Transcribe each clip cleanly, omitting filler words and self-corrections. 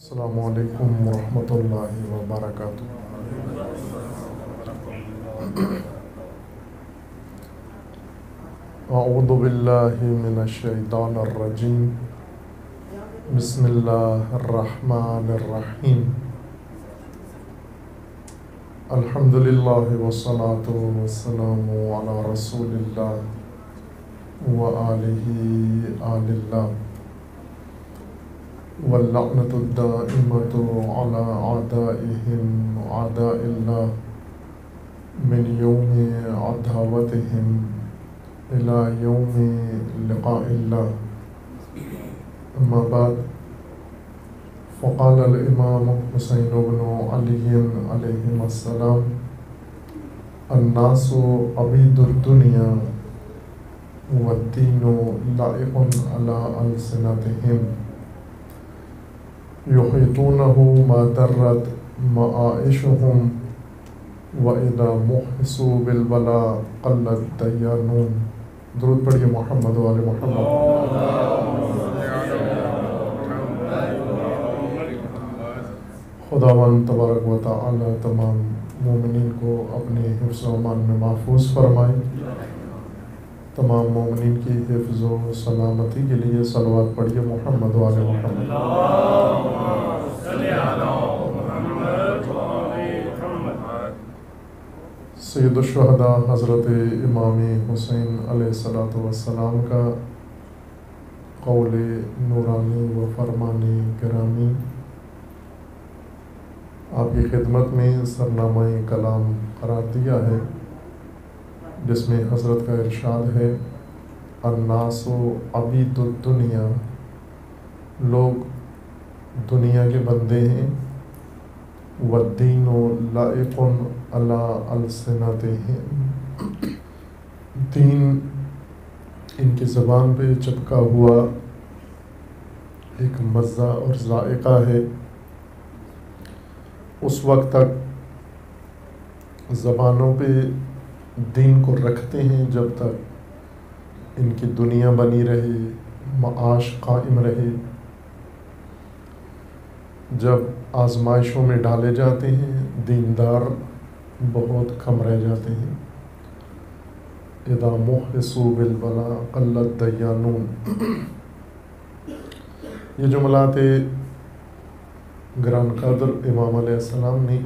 السلام علیکم ورحمۃ اللہ وبرکاتہ۔ اعوذ باللہ من الشیطان الرجیم، بسم اللہ الرحمن الرحیم۔ الحمد للہ والصلاۃ والسلام علی رسول اللہ وآلہ آل اللہ، واللعنۃ الدائمۃ علی اعدائہم اعداء اللہ من یوم عداوتہم الی یوم لقاء اللہ۔ اما بعد، فقال الامام حسین بن علی علیہ السلام: الناس عبید الدنیا والدین لائق علی السنتہم، یحیطونہ ما درت معائشہم، وَإِذَا مُحِّصُوا بِالْبَلَاءِ قَلَّ الدَّيَّانُونَ۔ درود پڑھیے محمد و آل محمد۔ خداوند تبارک و تعالی تمام مومنین کو اپنے حفظ و امان میں محفوظ فرمائے۔ تمام مومنین کی حفظ و سلامتی کے لیے صلوات پڑھیے محمد و آل محمد۔ سید الشہداء حضرت امام حسین علیہ السلام کا قول نورانی و فرمان گرامی آپ کی خدمت میں سرنامہ کلام قرار دیا ہے، جس میں حضرت کا ارشاد ہے: الناس عبید الدنیا، لوگ دنیا کے بندے ہیں، والدین لائق علی السنتہم، دین ان کی زبان پہ چپکا ہوا ایک مزہ اور ذائقہ ہے۔ اس وقت تک زبانوں پہ دین کو رکھتے ہیں جب تک ان کی دنیا بنی رہے، معاش قائم رہے۔ جب آزمائشوں میں ڈالے جاتے ہیں، دیندار بہت کم رہ جاتے ہیں۔ اذا محصوا بالبلاء قل الدیانون، یہ جملات گران قدر امام علیہ السلام نے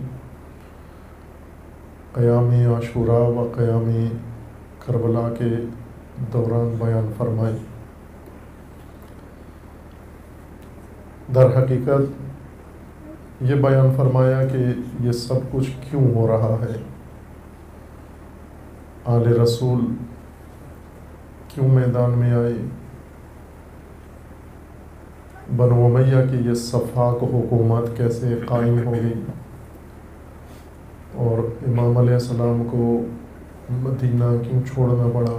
قیام عاشوراء و قیام کربلا کے دوران بیان فرمائی۔ در حقیقت یہ بیان فرمایا کہ یہ سب کچھ کیوں ہو رہا ہے، آل رسول کیوں میدان میں آئے، بنو امیہ کی یہ سفاک حکومت کیسے قائم ہو گئی، اور امام علیہ السلام کو مدینہ کیوں چھوڑنا پڑا،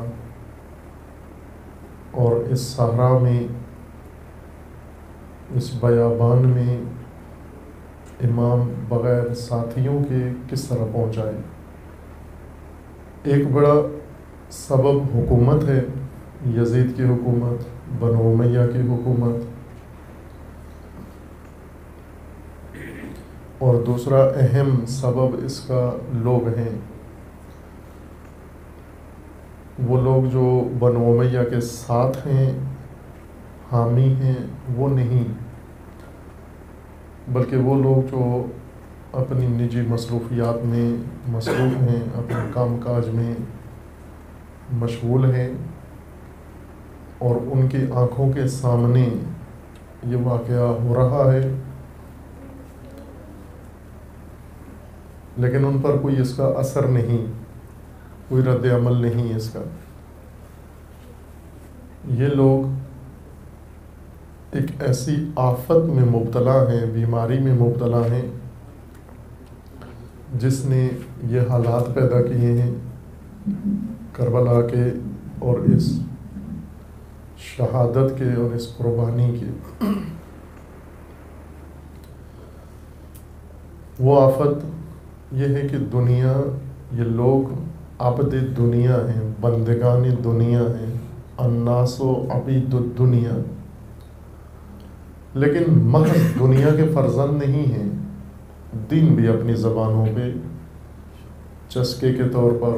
اور اس صحرا میں، اس بیابان میں امام بغیر ساتھیوں کے کس طرح پہنچائے۔ ایک بڑا سبب حکومت ہے، یزید کی حکومت، بنو امیہ کی حکومت، اور دوسرا اہم سبب اس کا لوگ ہیں، وہ لوگ جو بنو امیہ کے ساتھ ہیں، حامی ہیں، وہ نہیں، بلکہ وہ لوگ جو اپنی نجی مصروفیات میں مصروف ہیں، اپنے کام کاج میں مشغول ہیں، اور ان کی آنکھوں کے سامنے یہ واقعہ ہو رہا ہے، لیکن ان پر کوئی اس کا اثر نہیں، کوئی رد عمل نہیں اس کا۔ یہ لوگ ایک ایسی آفت میں مبتلا ہیں، بیماری میں مبتلا ہیں، جس نے یہ حالات پیدا کیے ہیں کربلا کے، اور اس شہادت کے، اور اس قربانی کے۔ وہ آفت یہ ہے کہ دنیا، یہ لوگ عبد دنیا ہیں، بندگان دنیا ہیں۔ الناس عبید الدنیا، لیکن محض دنیا کے فرزند نہیں ہیں، دین بھی اپنی زبانوں پہ چسکے کے طور پر،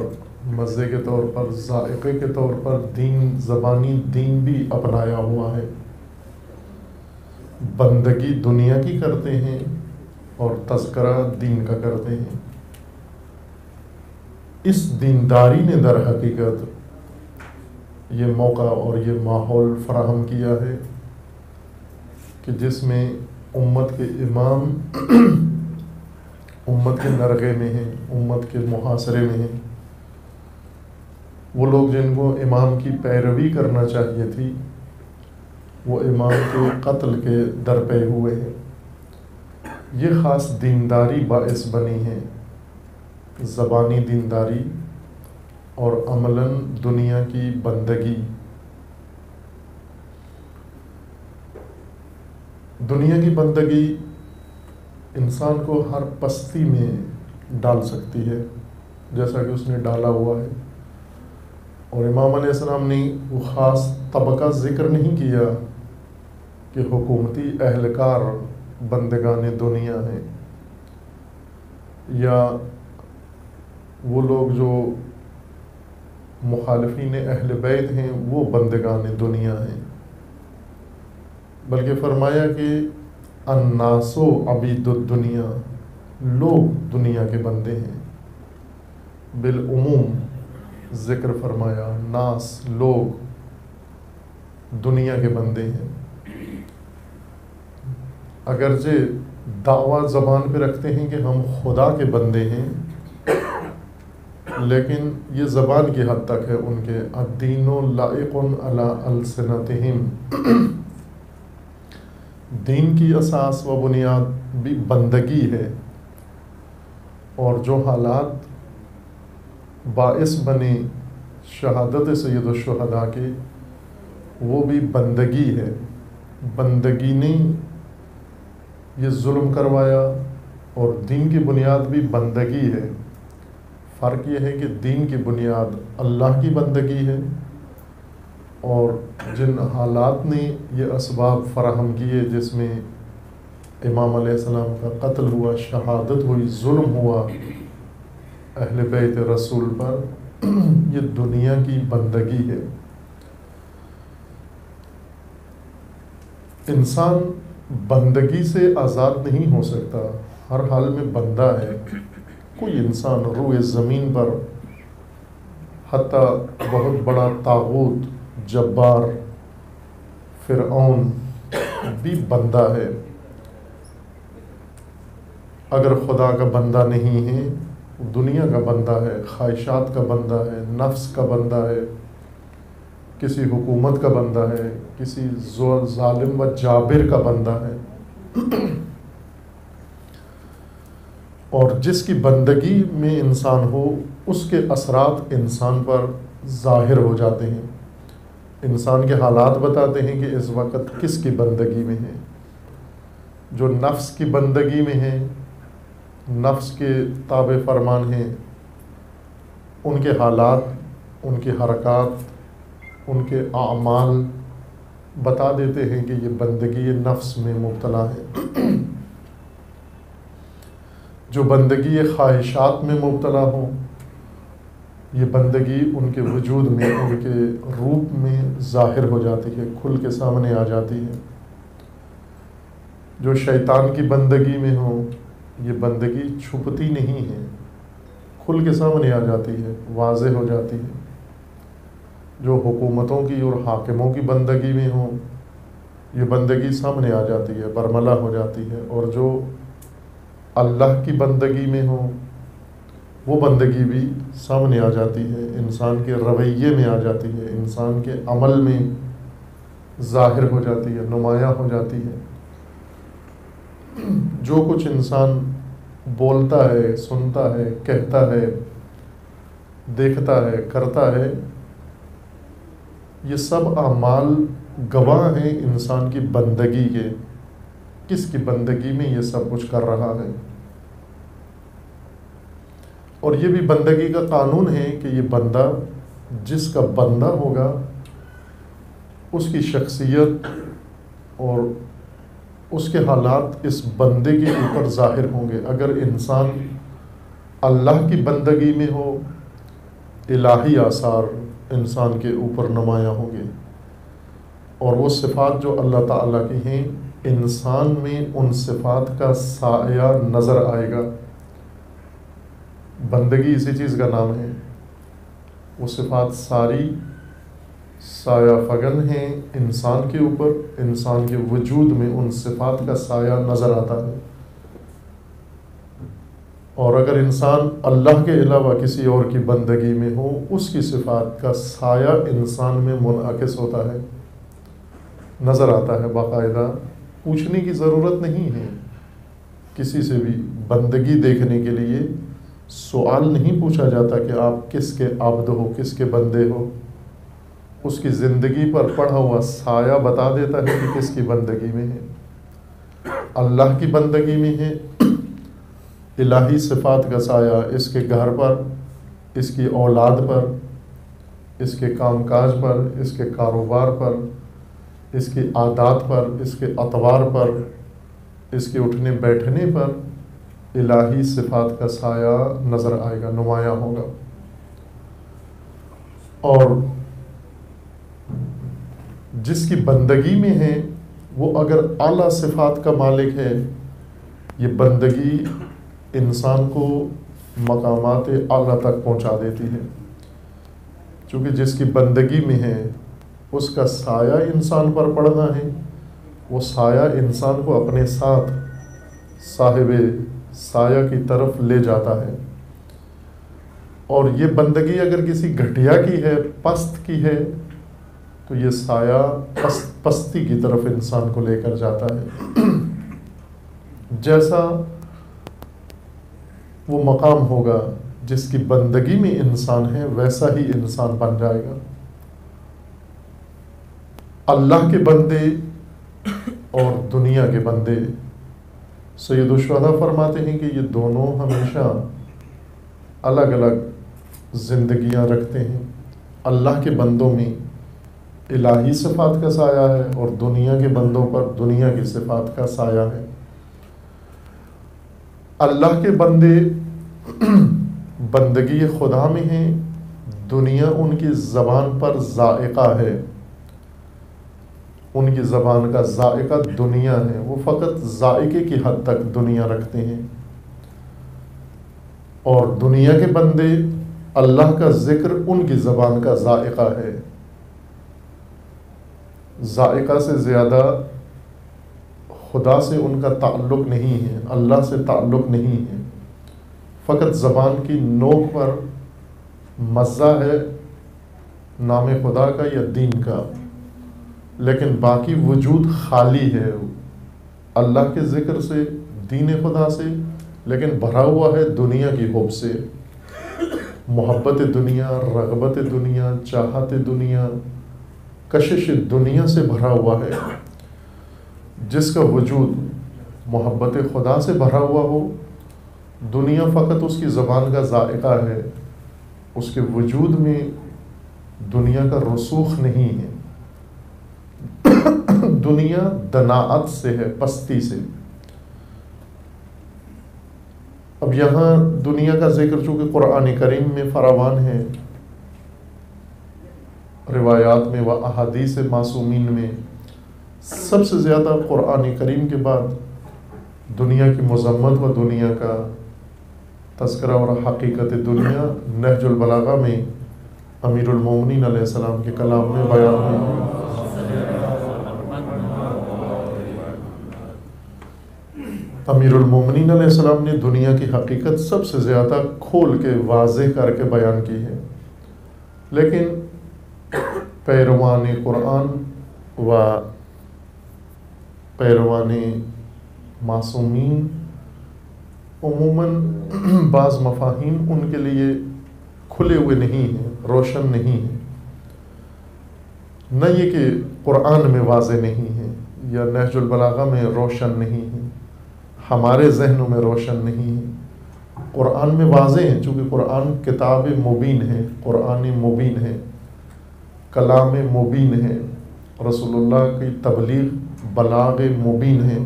مزے کے طور پر، ذائقے کے طور پر دین، زبانی دین بھی اپنایا ہوا ہے۔ بندگی دنیا کی کرتے ہیں اور تذکرہ دین کا کرتے ہیں۔ اس دینداری نے در حقیقت یہ موقع اور یہ ماحول فراہم کیا ہے کہ جس میں امت کے امام امت کے نرغے میں ہیں، امت کے محاصرے میں ہیں۔ وہ لوگ جن کو امام کی پیروی کرنا چاہیے تھی، وہ امام کے قتل کے درپے ہوئے ہیں۔ یہ خاص دینداری باعث بنی ہے، زبانی دینداری اور عملاً دنیا کی بندگی۔ دنیا کی بندگی انسان کو ہر پستی میں ڈال سکتی ہے، جیسا کہ اس نے ڈالا ہوا ہے۔ اور امام علیہ السلام نے وہ خاص طبقہ ذکر نہیں کیا کہ حکومتی اہلکار بندگان دنیا ہیں، یا وہ لوگ جو مخالفین اہل بیت ہیں وہ بندگان دنیا ہیں، بلکہ فرمایا کہ الناس عبید الدنیا، لوگ دنیا کے بندے ہیں۔ بالعموم ذکر فرمایا، ناس لوگ دنیا کے بندے ہیں۔ اگرچہ دعویٰ زبان پہ رکھتے ہیں کہ ہم خدا کے بندے ہیں، لیکن یہ زبان کی حد تک ہے ان کے الدین لائق علی السنتہم، دین کی اساس و بنیاد بھی بندگی ہے، اور جو حالات باعث بنے شہادت سید الشہداء کے، وہ بھی بندگی ہے۔ بندگی نے یہ ظلم کروایا، اور دین کی بنیاد بھی بندگی ہے۔ فرق یہ ہے کہ دین کی بنیاد اللہ کی بندگی ہے، اور جن حالات نے یہ اسباب فراہم کیے جس میں امام علیہ السلام کا قتل ہوا، شہادت ہوئی، ظلم ہوا اہل بیت رسول پر، یہ دنیا کی بندگی ہے۔ انسان بندگی سے آزاد نہیں ہو سکتا، ہر حال میں بندہ ہے۔ کوئی انسان روئے زمین پر، حتیٰ بہت بڑا طاغوت، جبار، فرعون بھی بندہ ہے۔ اگر خدا کا بندہ نہیں ہے، دنیا کا بندہ ہے، خواہشات کا بندہ ہے، نفس کا بندہ ہے، کسی حکومت کا بندہ ہے، کسی ظالم و جابر کا بندہ ہے۔ اور جس کی بندگی میں انسان ہو، اس کے اثرات انسان پر ظاہر ہو جاتے ہیں۔ انسان کے حالات بتاتے ہیں کہ اس وقت کس کی بندگی میں ہے۔ جو نفس کی بندگی میں ہے، نفس کے تابع فرمان ہیں، ان کے حالات، ان کے حرکات، ان کے اعمال بتا دیتے ہیں کہ یہ بندگی نفس میں مبتلا ہے۔ جو بندگی خواہشات میں مبتلا ہوں، یہ بندگی ان کے وجود میں، ان کے روپ میں ظاہر ہو جاتی ہے، کھل کے سامنے آ جاتی ہے۔ جو شیطان کی بندگی میں ہو، یہ بندگی چھپتی نہیں ہے، کھل کے سامنے آ جاتی ہے، واضح ہو جاتی ہے۔ جو حکومتوں کی اور حاکموں کی بندگی میں ہو، یہ بندگی سامنے آ جاتی ہے، برملا ہو جاتی ہے۔ اور جو اللہ کی بندگی میں ہو، وہ بندگی بھی سامنے آ جاتی ہے، انسان کے رویے میں آ جاتی ہے، انسان کے عمل میں ظاہر ہو جاتی ہے، نمایاں ہو جاتی ہے۔ جو کچھ انسان بولتا ہے، سنتا ہے، کہتا ہے، دیکھتا ہے، کرتا ہے، یہ سب اعمال گواہ ہیں انسان کی بندگی کے، کس کی بندگی میں یہ سب کچھ کر رہا ہے۔ اور یہ بھی بندگی کا قانون ہے کہ یہ بندہ جس کا بندہ ہوگا، اس کی شخصیت اور اس کے حالات اس بندے کے اوپر ظاہر ہوں گے۔ اگر انسان اللہ کی بندگی میں ہو، الہی آثار انسان کے اوپر نمایاں ہوں گے، اور وہ صفات جو اللہ تعالیٰ کی ہیں انسان میں ان صفات کا سایہ نظر آئے گا۔ بندگی اسی چیز کا نام ہے۔ وہ صفات ساری سایہ فگن ہیں انسان کے اوپر، انسان کے وجود میں ان صفات کا سایہ نظر آتا ہے۔ اور اگر انسان اللہ کے علاوہ کسی اور کی بندگی میں ہو، اس کی صفات کا سایہ انسان میں منعکس ہوتا ہے، نظر آتا ہے باقاعدہ۔ پوچھنے کی ضرورت نہیں ہے کسی سے بھی، بندگی دیکھنے کے لیے سوال نہیں پوچھا جاتا کہ آپ کس کے عبد ہو، کس کے بندے ہو۔ اس کی زندگی پر پڑا ہوا سایہ بتا دیتا ہے کہ کس کی بندگی میں ہے۔ اللہ کی بندگی میں ہے، الہی صفات کا سایہ اس کے گھر پر، اس کی اولاد پر، اس کے کام کاج پر، اس کے کاروبار پر، اس کی عادات پر، اس کے اطوار پر، اس کے اٹھنے بیٹھنے پر الہی صفات کا سایہ نظر آئے گا، نمایاں ہوگا۔ اور جس کی بندگی میں ہے وہ اگر اعلیٰ صفات کا مالک ہے، یہ بندگی انسان کو مقامات اعلیٰ تک پہنچا دیتی ہے، چونکہ جس کی بندگی میں ہے اس کا سایہ انسان پر پڑنا ہے، وہ سایہ انسان کو اپنے ساتھ صاحب سایہ کی طرف لے جاتا ہے۔ اور یہ بندگی اگر کسی گھٹیا کی ہے، پست کی ہے، تو یہ سایہ پستی کی طرف انسان کو لے کر جاتا ہے۔ جیسا وہ مقام ہوگا جس کی بندگی میں انسان ہے، ویسا ہی انسان بن جائے گا۔ اللہ کے بندے اور دنیا کے بندے، سید الشہداء فرماتے ہیں کہ یہ دونوں ہمیشہ الگ الگ زندگیاں رکھتے ہیں۔ اللہ کے بندوں میں الہی صفات کا سایہ ہے، اور دنیا کے بندوں پر دنیا کی صفات کا سایہ ہے۔ اللہ کے بندے بندگی خدا میں ہیں، دنیا ان کی زبان پر ذائقہ ہے، ان کی زبان کا ذائقہ دنیا ہے، وہ فقط ذائقے کی حد تک دنیا رکھتے ہیں۔ اور دنیا کے بندے اللہ کا ذکر ان کی زبان کا ذائقہ ہے، ذائقہ سے زیادہ خدا سے ان کا تعلق نہیں ہے، اللہ سے تعلق نہیں ہے، فقط زبان کی نوک پر مزہ ہے نام خدا کا یا دین کا، لیکن باقی وجود خالی ہے اللہ کے ذکر سے، دین خدا سے، لیکن بھرا ہوا ہے دنیا کی حب سے، محبت دنیا، رغبت دنیا، چاہت دنیا، کشش دنیا سے بھرا ہوا ہے۔ جس کا وجود محبت خدا سے بھرا ہوا ہو، دنیا فقط اس کی زبان کا ذائقہ ہے، اس کے وجود میں دنیا کا رسوخ نہیں ہے۔ دنیا دناعت سے ہے، پستی سے۔ اب یہاں دنیا کا ذکر چونکہ قرآن کریم میں فراوان ہے، روایات میں و احادیث معصومین میں، سب سے زیادہ قرآن کریم کے بعد دنیا کی مذمت و دنیا کا تذکرہ اور حقیقت دنیا نہج البلاغہ میں امیر المومنین علیہ السلام کے کلام میں بیان ہوئی۔ امیر المومنین علیہ السلام نے دنیا کی حقیقت سب سے زیادہ کھول کے واضح کر کے بیان کی ہے، لیکن پیروان قرآن و پیروان معصومین عموماً بعض مفاہیم ان کے لیے کھلے ہوئے نہیں ہیں، روشن نہیں ہیں، نہ یہ کہ قرآن میں واضح نہیں ہے یا نہج البلاغہ میں روشن نہیں ہے، ہمارے ذہنوں میں روشن نہیں ہے، قرآن میں واضح ہیں، چونکہ قرآن کتاب مبین ہے، قرآن مبین ہے، کلام مبین ہے، رسول اللہ کی تبلیغ بلاغ مبین ہے،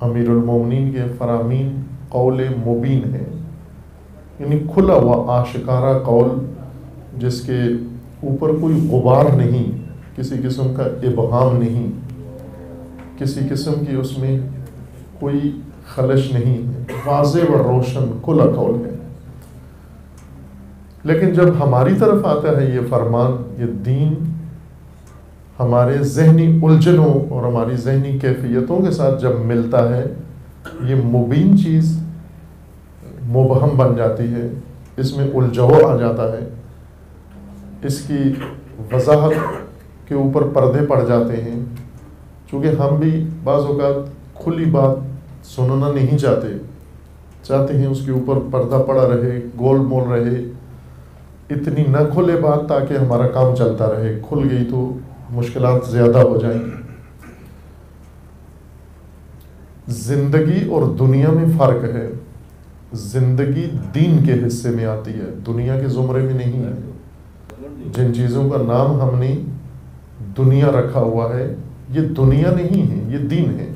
امیر المومنین کے فرامین قول مبین ہے، یعنی کھلا ہوا آشکارا قول جس کے اوپر کوئی غبار نہیں، کسی قسم کا ابہام نہیں، کسی قسم کی اس میں کوئی خلش نہیں ہے، واضح و روشن کھلا قول ہے۔ لیکن جب ہماری طرف آتا ہے یہ فرمان، یہ دین ہمارے ذہنی الجھنوں اور ہماری ذہنی کیفیتوں کے ساتھ جب ملتا ہے، یہ مبین چیز مبہم بن جاتی ہے، اس میں الجھو آ جاتا ہے، اس کی وضاحت کے اوپر پردے پڑ جاتے ہیں۔ چونکہ ہم بھی بعض اوقات کھلی بات سننا نہیں چاہتے ہیں اس کے اوپر پردہ پڑا رہے، گول مول رہے، اتنی نہ کھلے بات تاکہ ہمارا کام چلتا رہے، کھل گئی تو مشکلات زیادہ ہو جائیں گی۔ زندگی اور دنیا میں فرق ہے، زندگی دین کے حصے میں آتی ہے، دنیا کے زمرے میں نہیں ہے۔ جن چیزوں کا نام ہم نے دنیا رکھا ہوا ہے، یہ دنیا نہیں ہے، یہ دین ہے۔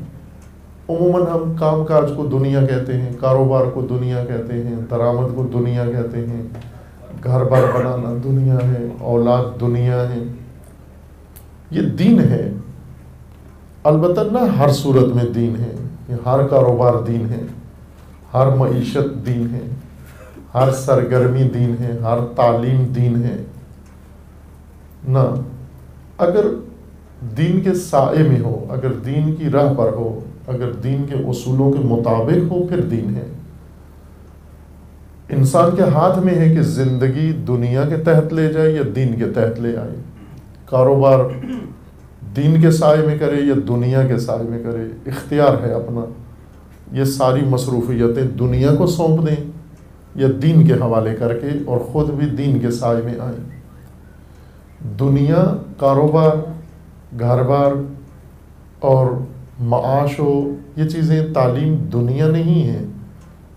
عموماً ہم کام کاج کو دنیا کہتے ہیں، کاروبار کو دنیا کہتے ہیں، درآمد کو دنیا کہتے ہیں، گھر بار بنانا دنیا ہے، اولاد دنیا ہے، یہ دین ہے۔ البتہ نہ ہر صورت میں دین ہے، یہ ہر کاروبار دین ہے، ہر معیشت دین ہے، ہر سرگرمی دین ہے، ہر تعلیم دین ہے، نہ۔ اگر دین کے سائے میں ہو، اگر دین کی راہ پر ہو، اگر دین کے اصولوں کے مطابق ہو، پھر دین ہے۔ انسان کے ہاتھ میں ہے کہ زندگی دنیا کے تحت لے جائے یا دین کے تحت لے آئے، کاروبار دین کے سائے میں کرے یا دنیا کے سائے میں کرے، اختیار ہے اپنا۔ یہ ساری مصروفیتیں دنیا کو سونپ دیں یا دین کے حوالے کر کے اور خود بھی دین کے سائے میں آئیں۔ دنیا، کاروبار، گھر بار اور معاش ہو، یہ چیزیں تعلیم دنیا نہیں ہے،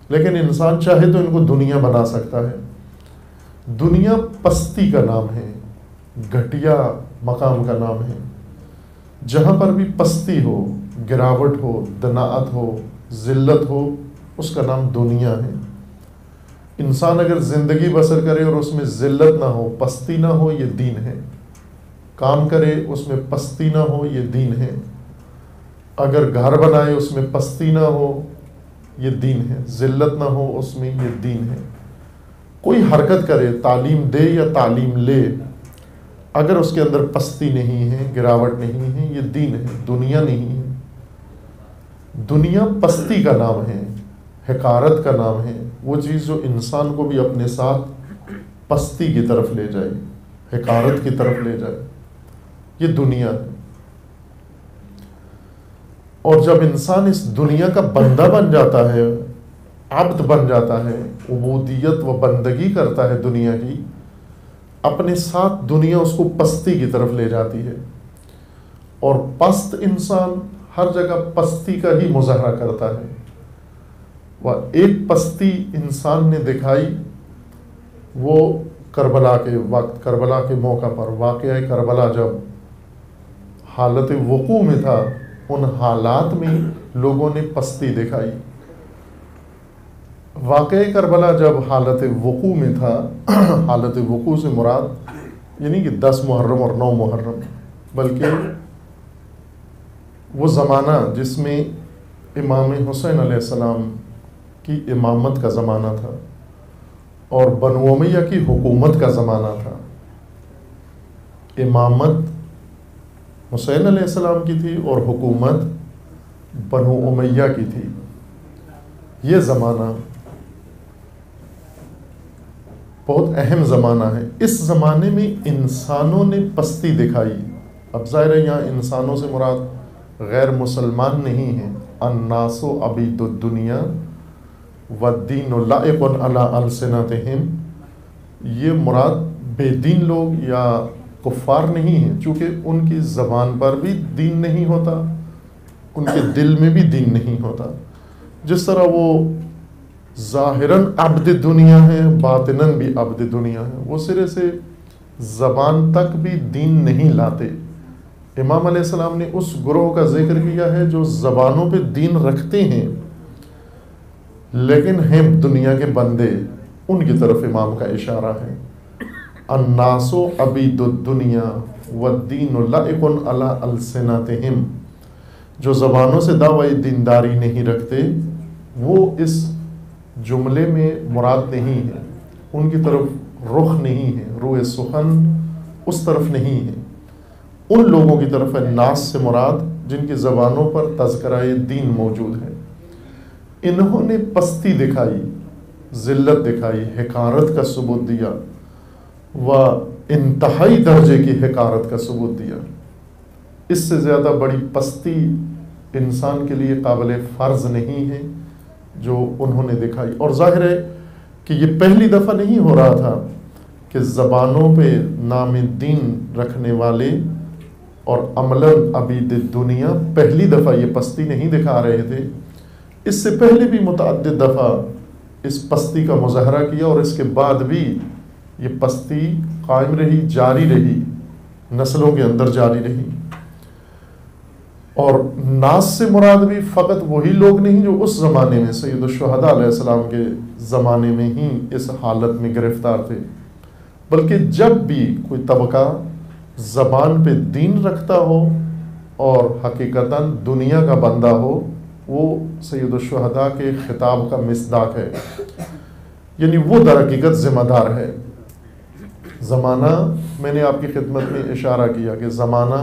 لیکن انسان چاہے تو ان کو دنیا بنا سکتا ہے۔ دنیا پستی کا نام ہے، گھٹیا مقام کا نام ہے۔ جہاں پر بھی پستی ہو، گراوٹ ہو، دناعت ہو، ذلت ہو، اس کا نام دنیا ہے۔ انسان اگر زندگی بسر کرے اور اس میں ذلت نہ ہو، پستی نہ ہو، یہ دین ہے۔ کام کرے اس میں پستی نہ ہو، یہ دین ہے۔ اگر گھر بنائے اس میں پستی نہ ہو، یہ دین ہے۔ ذلت نہ ہو اس میں، یہ دین ہے۔ کوئی حرکت کرے، تعلیم دے یا تعلیم لے، اگر اس کے اندر پستی نہیں ہے، گراوٹ نہیں ہے، یہ دین ہے، دنیا نہیں ہے۔ دنیا پستی کا نام ہے، حقارت کا نام ہے، وہ چیز جو انسان کو بھی اپنے ساتھ پستی کی طرف لے جائے، حقارت کی طرف لے جائے، یہ دنیا ہے۔ اور جب انسان اس دنیا کا بندہ بن جاتا ہے، عبد بن جاتا ہے، عبودیت و بندگی کرتا ہے دنیا کی، اپنے ساتھ دنیا اس کو پستی کی طرف لے جاتی ہے، اور پست انسان ہر جگہ پستی کا ہی مظاہرہ کرتا ہے۔ وہ ایک پستی انسان نے دکھائی، وہ کربلا کے وقت، کربلا کے موقع پر، واقعہ کربلا جب حالت وقوع میں تھا، ان حالات میں لوگوں نے پستی دکھائی۔ واقعہ کربلا جب حالت وقوع میں تھا، حالت وقوع سے مراد یعنی کہ 10 محرم اور 9 محرم، بلکہ وہ زمانہ جس میں امام حسین علیہ السلام کی امامت کا زمانہ تھا اور بنو امیہ کی حکومت کا زمانہ تھا۔ امامت حسین علیہ السلام کی تھی اور حکومت بنو امیہ کی تھی۔ یہ زمانہ بہت اہم زمانہ ہے۔ اس زمانے میں انسانوں نے پستی دکھائی۔ اب ظاہر ہے یہاں انسانوں سے مراد غیر مسلمان نہیں ہیں۔ الناس عبید الدنیا والدین لائق علی السنتہم، یہ مراد بے دین لوگ یا کفار نہیں ہیں، چونکہ ان کی زبان پر بھی دین نہیں ہوتا، ان کے دل میں بھی دین نہیں ہوتا۔ جس طرح وہ ظاہراً عبد دنیا ہے، باطناً بھی عبد دنیا ہے، وہ سرے سے زبان تک بھی دین نہیں لاتے، امام علیہ السلام نے اس گروہ کا ذکر کیا ہے جو زبانوں پہ دین رکھتے ہیں لیکن ہیں دنیا کے بندے، ان کی طرف امام کا اشارہ ہے۔ الناس عبید الدنیا والدین لائق علی السنتہم، جو زبانوں سے دعوی دینداری نہیں رکھتے وہ اس جملے میں مراد نہیں ہے، ان کی طرف رخ نہیں ہے، روئے سخن اس طرف نہیں ہے، ان لوگوں کی طرف ہے۔ ناس سے مراد جن کی زبانوں پر تذکرہ دین موجود ہے۔ انہوں نے پستی دکھائی، ذلت دکھائی، حقارت کا ثبوت دیا و انتہائی درجے کی حقارت کا ثبوت دیا۔ اس سے زیادہ بڑی پستی انسان کے لیے قابل فرض نہیں ہے جو انہوں نے دکھائی۔ اور ظاہر ہے کہ یہ پہلی دفعہ نہیں ہو رہا تھا کہ زبانوں پہ نام دین رکھنے والے اور عملاً عبید دنیا پہلی دفعہ یہ پستی نہیں دکھا رہے تھے، اس سے پہلے بھی متعدد دفعہ اس پستی کا مظاہرہ کیا، اور اس کے بعد بھی یہ پستی قائم رہی، جاری رہی، نسلوں کے اندر جاری رہی۔ اور ناس سے مراد بھی فقط وہی لوگ نہیں جو اس زمانے میں سید الشہداء علیہ السلام کے زمانے میں ہی اس حالت میں گرفتار تھے، بلکہ جب بھی کوئی طبقہ زبان پہ دین رکھتا ہو اور حقیقتاً دنیا کا بندہ ہو، وہ سید الشہداء کے خطاب کا مصداق ہے، یعنی وہ در حقیقت ذمہ دار ہے۔ زمانہ میں نے آپ کی خدمت میں اشارہ کیا کہ زمانہ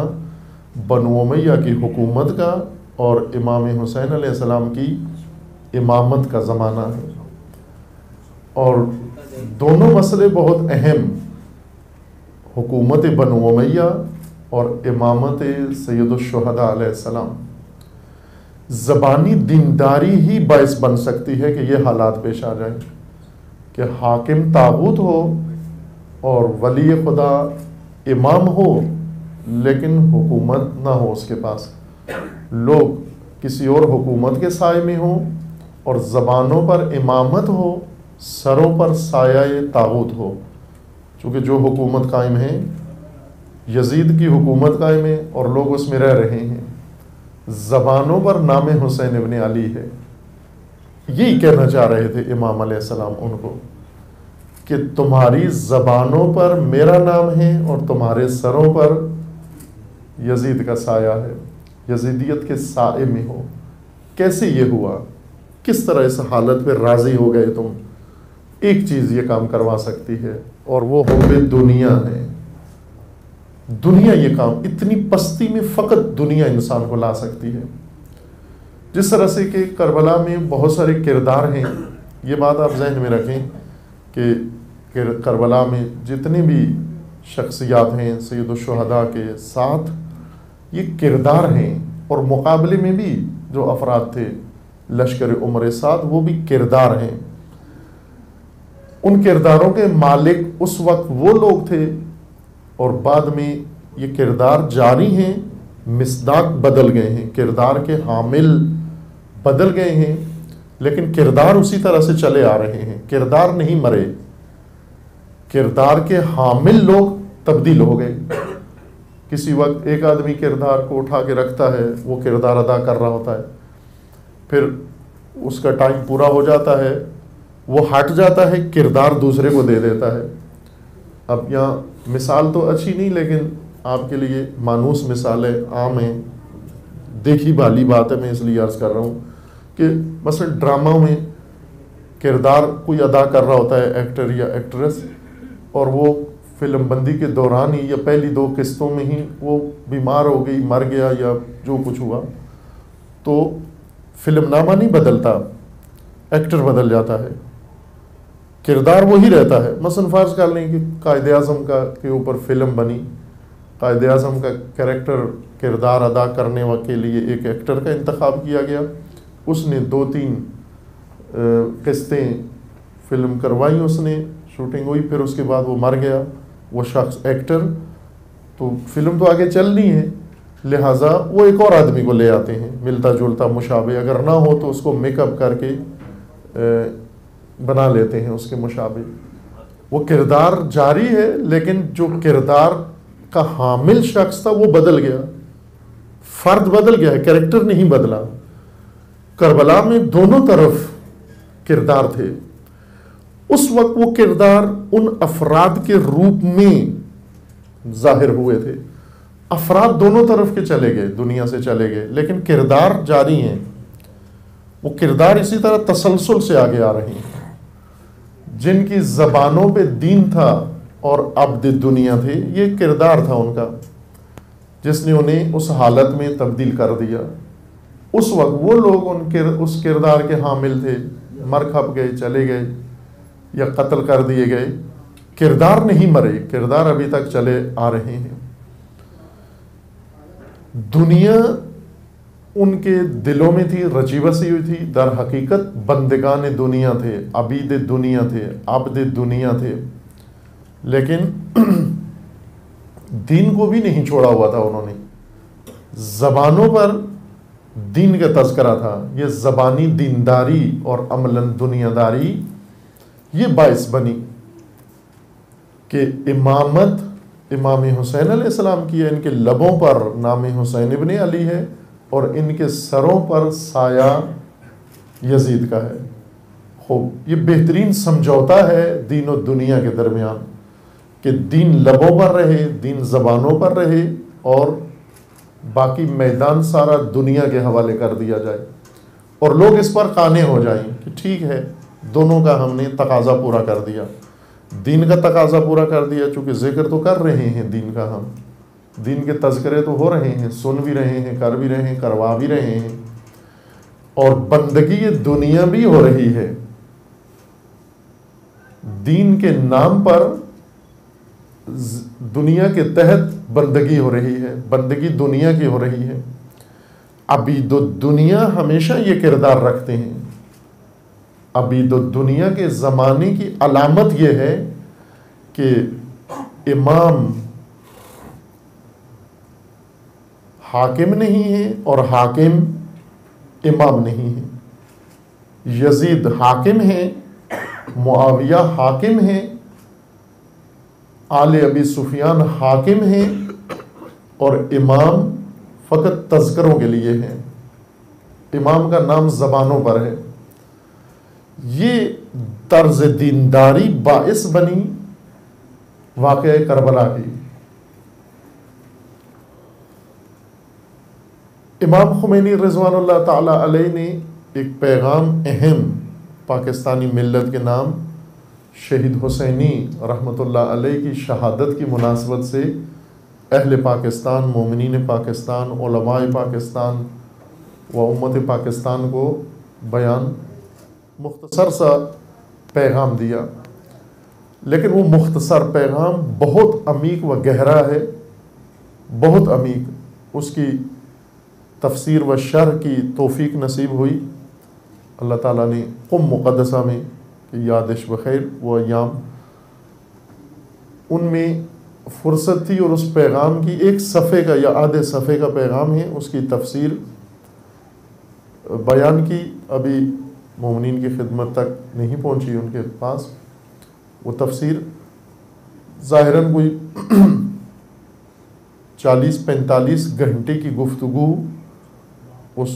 بنو امیہ کی حکومت کا اور امام حسین علیہ السلام کی امامت کا زمانہ ہے، اور دونوں مسئلے بہت اہم، حکومت بنو امیہ اور امامت سید الشہداء علیہ السلام۔ زبانی دینداری ہی باعث بن سکتی ہے کہ یہ حالات پیش آ جائیں کہ حاکم طاغوت ہو اور ولی خدا امام ہو لیکن حکومت نہ ہو اس کے پاس، لوگ کسی اور حکومت کے سائے میں ہوں اور زبانوں پر امامت ہو، سروں پر سایہ طاغوت ہو۔ چونکہ جو حکومت قائم ہے، یزید کی حکومت قائم ہے اور لوگ اس میں رہ رہے ہیں، زبانوں پر نام حسین ابن علی ہے۔ یہی کہنا چاہ رہے تھے امام علیہ السلام ان کو کہ تمہاری زبانوں پر میرا نام ہے اور تمہارے سروں پر یزید کا سایہ ہے، یزیدیت کے سائے میں ہو۔ کیسے یہ ہوا؟ کس طرح اس حالت پہ راضی ہو گئے تم؟ ایک چیز یہ کام کروا سکتی ہے اور وہ حب دنیا ہے۔ دنیا یہ کام، اتنی پستی میں فقط دنیا انسان کو لا سکتی ہے۔ جس طرح سے کہ کربلا میں بہت سارے کردار ہیں، یہ بات آپ ذہن میں رکھیں کہ کربلا میں جتنے بھی شخصیات ہیں سید الشہداء کے ساتھ، یہ کردار ہیں، اور مقابلے میں بھی جو افراد تھے لشکر عمر ساتھ، وہ بھی کردار ہیں۔ ان کرداروں کے مالک اس وقت وہ لوگ تھے اور بعد میں یہ کردار جاری ہیں، مصداق بدل گئے ہیں، کردار کے حامل بدل گئے ہیں، لیکن کردار اسی طرح سے چلے آ رہے ہیں، کردار نہیں مرے، کردار کے حامل لوگ تبدیل ہو گئے۔ کسی وقت ایک آدمی کردار کو اٹھا کے رکھتا ہے، وہ کردار ادا کر رہا ہوتا ہے، پھر اس کا ٹائم پورا ہو جاتا ہے، وہ ہٹ جاتا ہے، کردار دوسرے کو دے دیتا ہے۔ اب یہاں مثال تو اچھی نہیں، لیکن آپ کے لیے مانوس مثالیں عام ہیں، دیکھی بھالی بات ہے، میں اس لیے عرض کر رہا ہوں کہ مثلا ڈرامہ میں کردار کوئی ادا کر رہا ہوتا ہے ایکٹر یا ایکٹریس، اور وہ فلم بندی کے دوران ہی یا پہلی 2 قسطوں میں ہی وہ بیمار ہو گئی، مر گیا یا جو کچھ ہوا، تو فلم نامہ نہیں بدلتا، ایکٹر بدل جاتا ہے، کردار وہی رہتا ہے۔ مثلا فرض کر لیں کہ قائد اعظم کا کے اوپر فلم بنی، قائد اعظم کا کریکٹر کردار ادا کرنے کے لیے ایک ایکٹر کا انتخاب کیا گیا، اس نے 2-3 قسطیں فلم کروائی، اس نے شوٹنگ ہوئی، پھر اس کے بعد وہ مر گیا وہ شخص ایکٹر، تو فلم تو آگے چلنی ہے، لہٰذا وہ ایک اور آدمی کو لے آتے ہیں ملتا جلتا مشابہ، اگر نہ ہو تو اس کو میک اپ کر کے بنا لیتے ہیں اس کے مشابہ۔ وہ کردار جاری ہے، لیکن جو کردار کا حامل شخص تھا وہ بدل گیا۔ فرد بدل گیا ہے، کریکٹر نہیں بدلا۔ کربلا میں دونوں طرف کردار تھے، اس وقت وہ کردار ان افراد کے روپ میں ظاہر ہوئے تھے۔ افراد دونوں طرف کے چلے گئے، دنیا سے چلے گئے، لیکن کردار جاری ہیں۔ وہ کردار اسی طرح تسلسل سے آگے آ رہے ہیں۔ جن کی زبانوں پہ دین تھا اور عبد دنیا تھے، یہ کردار تھا ان کا جس نے انہیں اس حالت میں تبدیل کر دیا۔ اس وقت وہ لوگ اس کردار کے حامل تھے، مر کھپ گئے، چلے گئے یا قتل کر دیے گئے۔ کردار نہیں مرے، کردار ابھی تک چلے آ رہے ہیں۔ دنیا ان کے دلوں میں تھی، رچی بسی ہوئی تھی، در حقیقت بندگان دنیا تھے، عبید دنیا تھے، عبد دنیا تھے، لیکن دین کو بھی نہیں چھوڑا ہوا تھا انہوں نے۔ زبانوں پر دین کا تذکرہ تھا، یہ زبانی دینداری اور عملاً دنیا داری یہ باعث بنی کہ امامت امام حسین علیہ السلام کی ہے، ان کے لبوں پر نام حسین ابن علی ہے اور ان کے سروں پر سایہ یزید کا ہے۔ خوب، یہ بہترین سمجھوتا ہے دین و دنیا کے درمیان کہ دین لبوں پر رہے، دین زبانوں پر رہے اور باقی میدان سارا دنیا کے حوالے کر دیا جائے، اور لوگ اس پر قانع ہو جائیں کہ ٹھیک ہے، دونوں کا ہم نے تقاضا پورا کر دیا۔ دین کا تقاضا پورا کر دیا، چونکہ ذکر تو کر رہے ہیں دین کا، ہم دین کے تذکرے تو ہو رہے ہیں، سن بھی رہے ہیں، کر بھی رہے ہیں، کروا بھی رہے ہیں، اور بندگی دنیا بھی ہو رہی ہے۔ دین کے نام پر دنیا کے تحت بندگی ہو رہی ہے، بندگی دنیا کی ہو رہی ہے۔ عبید الدنیا ہمیشہ یہ کردار رکھتے ہیں۔ عبید الدنیا کے زمانے کی علامت یہ ہے کہ امام حاکم نہیں ہے اور حاکم امام نہیں ہے۔ یزید حاکم ہے، معاویہ حاکم ہے، آل ابی سفیان حاکم ہیں، اور امام فقط تذکروں کے لیے ہیں۔ امام کا نام زبانوں پر ہے۔ یہ طرز دینداری باعث بنی واقعہ کربلا کی۔ امام خمینی رضوان اللہ تعالی علیہ نے ایک پیغام اہم پاکستانی ملت کے نام شہید حسینی رحمۃ اللہ علیہ کی شہادت کی مناسبت سے اہل پاکستان، مومنین پاکستان، علماء پاکستان و امت پاکستان کو بیان مختصر سا پیغام دیا، لیکن وہ مختصر پیغام بہت عمیق و گہرا ہے، بہت عمیق۔ اس کی تفسیر و شرح کی توفیق نصیب ہوئی اللہ تعالیٰ نے قم مقدسہ میں، کہ یادش بخیر وہ ایام، ان میں فرصت تھی، اور اس پیغام کی ایک صفحے کا یا آدھے صفحے کا پیغام ہے، اس کی تفسیر بیان کی، ابھی مومنین کی خدمت تک نہیں پہنچی ان کے پاس۔ وہ تفسیر ظاہراً کوئی 40-45 گھنٹے کی گفتگو اس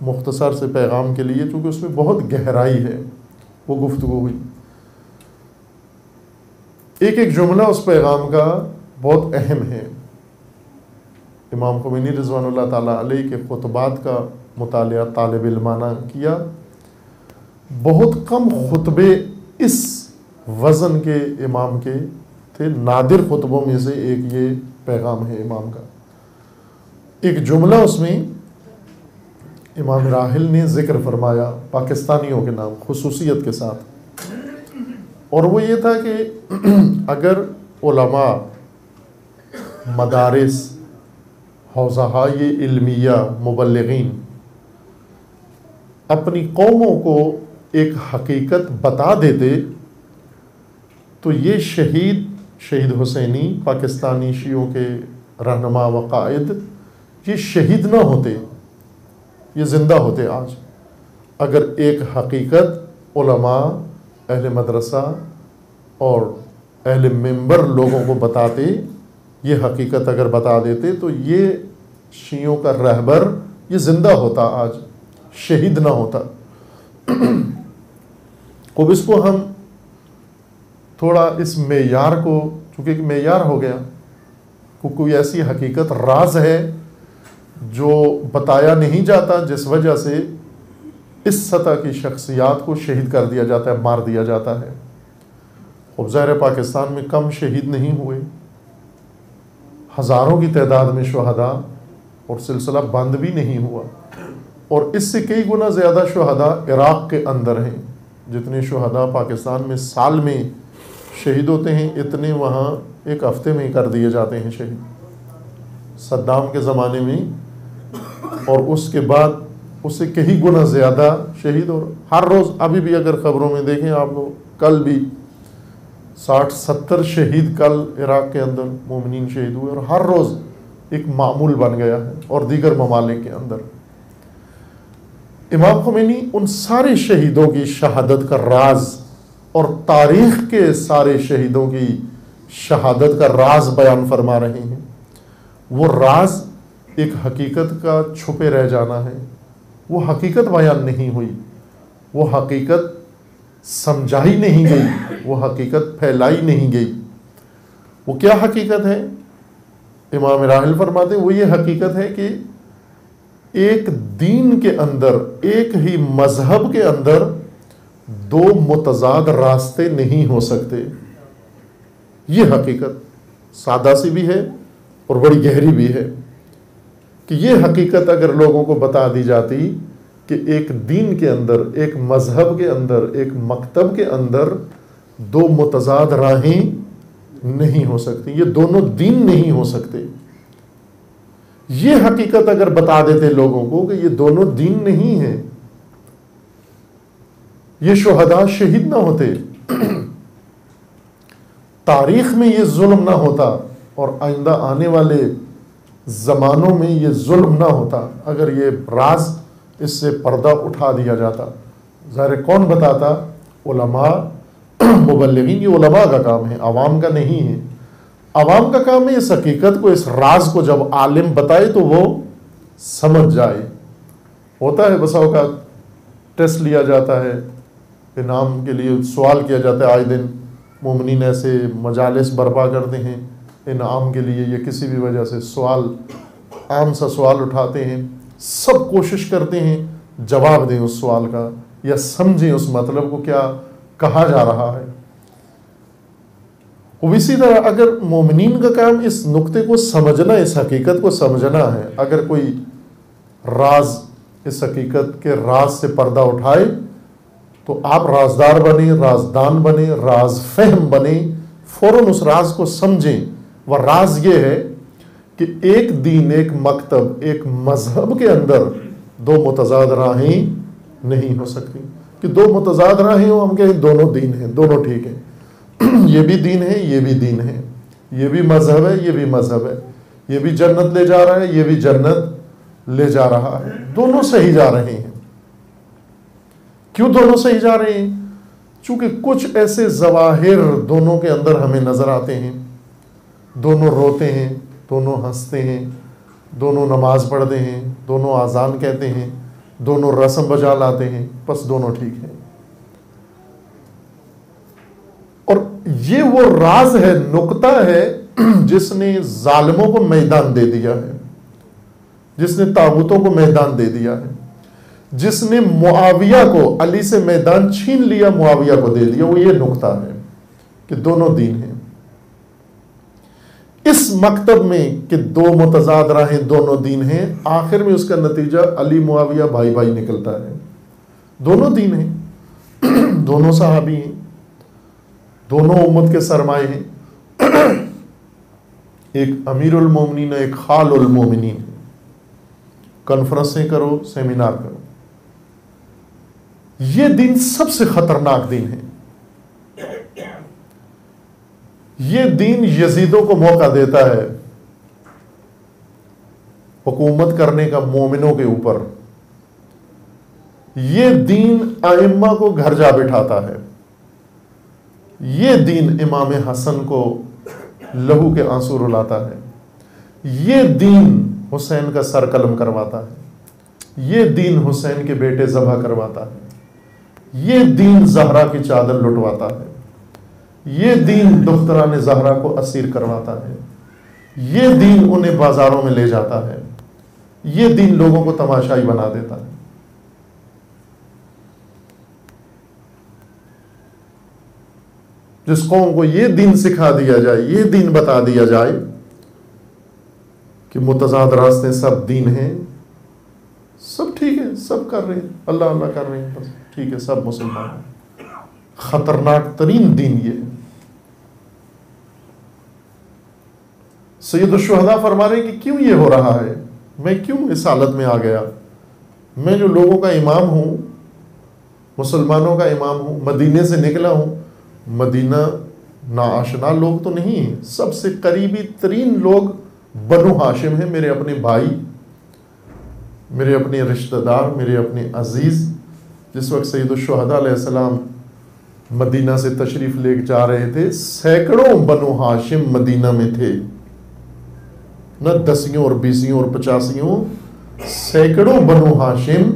مختصر سے پیغام کے لیے، چونکہ اس میں بہت گہرائی ہے، وہ گفتگو ہوئی۔ ایک ایک جملہ اس پیغام کا بہت اہم ہے۔ امام خمینی رضوان اللہ تعالیٰ علیہ کے خطبات کا مطالعہ طالب علمانہ کیا، بہت کم خطبے اس وزن کے امام کے تھے، نادر خطبوں میں سے ایک یہ پیغام ہے امام کا۔ ایک جملہ اس میں امام راحل نے ذکر فرمایا پاکستانیوں کے نام خصوصیت کے ساتھ، اور وہ یہ تھا کہ اگر علماء، مدارس، حوزہائے علمیہ، مبلغین اپنی قوموں کو ایک حقیقت بتا دیتے تو یہ شہید حسینی، پاکستانی شیعوں کے رہنما و قائد، یہ شہید نہ ہوتے، یہ زندہ ہوتے آج۔ اگر ایک حقیقت علماء، اہل مدرسہ اور اہل منبر لوگوں کو بتاتے، یہ حقیقت اگر بتا دیتے تو یہ شیعوں کا رہبر یہ زندہ ہوتا آج، شہید نہ ہوتا۔ اب اس کو ہم تھوڑا اس معیار کو، چونکہ ایک معیار ہو گیا، کوئی ایسی حقیقت راز ہے جو بتایا نہیں جاتا، جس وجہ سے اس سطح کی شخصیات کو شہید کر دیا جاتا ہے، مار دیا جاتا ہے۔ اب ظاہر پاکستان میں کم شہید نہیں ہوئے، ہزاروں کی تعداد میں شہداء، اور سلسلہ بند بھی نہیں ہوا، اور اس سے کئی گنا زیادہ شہداء عراق کے اندر ہیں۔ جتنے شہداء پاکستان میں سال میں شہید ہوتے ہیں، اتنے وہاں ایک ہفتے میں کر دیے جاتے ہیں شہید، صدام کے زمانے میں، اور اس کے بعد اس سے کئی گنا زیادہ شہید، اور ہر روز ابھی بھی اگر خبروں میں دیکھیں آپ لوگ، کل بھی 60-70 شہید کل عراق کے اندر مومنین شہید ہوئے، اور ہر روز ایک معمول بن گیا ہے، اور دیگر ممالک کے اندر۔ امام خمینی ان سارے شہیدوں کی شہادت کا راز اور تاریخ کے سارے شہیدوں کی شہادت کا راز بیان فرما رہے ہیں۔ وہ راز ایک حقیقت کا چھپے رہ جانا ہے، وہ حقیقت بیان نہیں ہوئی، وہ حقیقت سمجھائی نہیں گئی، وہ حقیقت پھیلائی نہیں گئی۔ وہ کیا حقیقت ہے؟ امام راحل فرماتے ہیں وہ یہ حقیقت ہے کہ ایک دین کے اندر، ایک ہی مذہب کے اندر دو متضاد راستے نہیں ہو سکتے۔ یہ حقیقت سادہ سی بھی ہے اور بڑی گہری بھی ہے، کہ یہ حقیقت اگر لوگوں کو بتا دی جاتی کہ ایک دین کے اندر، ایک مذہب کے اندر، ایک مکتب کے اندر دو متضاد راہیں نہیں ہو سکتی، یہ دونوں دین نہیں ہو سکتے، یہ حقیقت اگر بتا دیتے لوگوں کو کہ یہ دونوں دین نہیں ہیں، یہ شہداء شہید نہ ہوتے، تاریخ میں یہ ظلم نہ ہوتا، اور آئندہ آنے والے زمانوں میں یہ ظلم نہ ہوتا اگر یہ راز اس سے پردہ اٹھا دیا جاتا۔ ظاہر کون بتاتا؟ علماء، مبلغین۔ یہ علماء کا کام ہے، عوام کا نہیں ہے۔ عوام کا کام ہے اس حقیقت کو، اس راز کو جب عالم بتائے تو وہ سمجھ جائے۔ ہوتا ہے بسا اوقات ٹیسٹ لیا جاتا ہے، انعام کے لیے سوال کیا جاتا ہے، آئے دن مومنین ایسے مجالس برپا کرتے ہیں انعام کے لیے، یا کسی بھی وجہ سے سوال، عام سا سوال اٹھاتے ہیں، سب کوشش کرتے ہیں جواب دیں اس سوال کا، یا سمجھیں اس مطلب کو کیا کہا جا رہا ہے۔ وہ اسی طرح اگر مومنین کا کام اس نقطے کو سمجھنا، اس حقیقت کو سمجھنا ہے، اگر کوئی راز اس حقیقت کے راز سے پردہ اٹھائے تو آپ رازدار بنیں، رازدان بنیں، راز فہم بنیں، فوراً اس راز کو سمجھیں۔ وہ راز یہ ہے کہ ایک دین، ایک مکتب، ایک مذہب کے اندر دو متضاد راہیں نہیں ہو سکتی، کہ دو متضاد راہیں ہوں، ہم کہیں دونوں دین ہیں، دونوں ٹھیک ہیں، یہ بھی دین ہے، یہ بھی دین ہے، یہ بھی مذہب ہے، یہ بھی مذہب ہے، یہ بھی جنت لے جا رہا ہے، یہ بھی جنت لے جا رہا ہے، دونوں صحیح جا رہے ہیں۔ کیوں دونوں صحیح جا رہے ہیں؟ چونکہ کچھ ایسے ظواہر دونوں کے اندر ہمیں نظر آتے ہیں، دونوں روتے ہیں، دونوں ہنستے ہیں، دونوں نماز پڑھتے ہیں، دونوں اذان کہتے ہیں، دونوں رسم بجا لاتے ہیں، بس دونوں ٹھیک ہیں۔ اور یہ وہ راز ہے، نقطہ ہے جس نے ظالموں کو میدان دے دیا ہے، جس نے طاغوتوں کو میدان دے دیا ہے، جس نے معاویہ کو علی سے میدان چھین لیا، معاویہ کو دے دیا، وہ یہ نقطہ ہے کہ دونوں دین ہیں۔ اس مکتب میں کہ دو متضاد راہیں دونوں دین ہیں، آخر میں اس کا نتیجہ علی معاویہ بھائی بھائی نکلتا ہے، دونوں دین ہیں، دونوں صحابی ہیں، دونوں امت کے سرمائے ہیں، ایک امیر المومنین، ایک خال المومنین۔ کانفرنسیں کرو، سیمینار کرو، یہ دین سب سے خطرناک دین ہے۔ یہ دین یزیدوں کو موقع دیتا ہے حکومت کرنے کا مومنوں کے اوپر، یہ دین ائمہ کو گھر جا بٹھاتا ہے، یہ دین امام حسن کو لہو کے آنسو رلاتا ہے، یہ دین حسین کا سر قلم کرواتا ہے، یہ دین حسین کے بیٹے ذبح کرواتا ہے، یہ دین زہرا کی چادر لٹواتا ہے، یہ دین دختران زہرا کو اسیر کرواتا ہے، یہ دین انہیں بازاروں میں لے جاتا ہے، یہ دین لوگوں کو تماشائی بنا دیتا ہے۔ جس قوم کو یہ دین سکھا دیا جائے، یہ دین بتا دیا جائے کہ متضاد راستے سب دین ہیں، سب ٹھیک ہے، سب کر رہے ہیں، اللہ اللہ کر رہے ہیں، بس ٹھیک ہے، سب مسلمان ہیں، خطرناک ترین دین یہ ہے۔ سید الشہداء فرما رہے ہیں کہ کیوں یہ ہو رہا ہے، میں کیوں اس حالت میں آ گیا، میں جو لوگوں کا امام ہوں، مسلمانوں کا امام ہوں، مدینے سے نکلا ہوں، مدینہ ناآشنا لوگ تو نہیں ہیں، سب سے قریبی ترین لوگ بنو ہاشم ہیں، میرے اپنے بھائی، میرے اپنے رشتہ دار، میرے اپنے عزیز۔ جس وقت سید الشہداء علیہ السلام مدینہ سے تشریف لے جا رہے تھے، سینکڑوں بنو ہاشم مدینہ میں تھے، نہ دسیوں اور بیسیوں اور پچاسیوں، سینکڑوں بنو ہاشم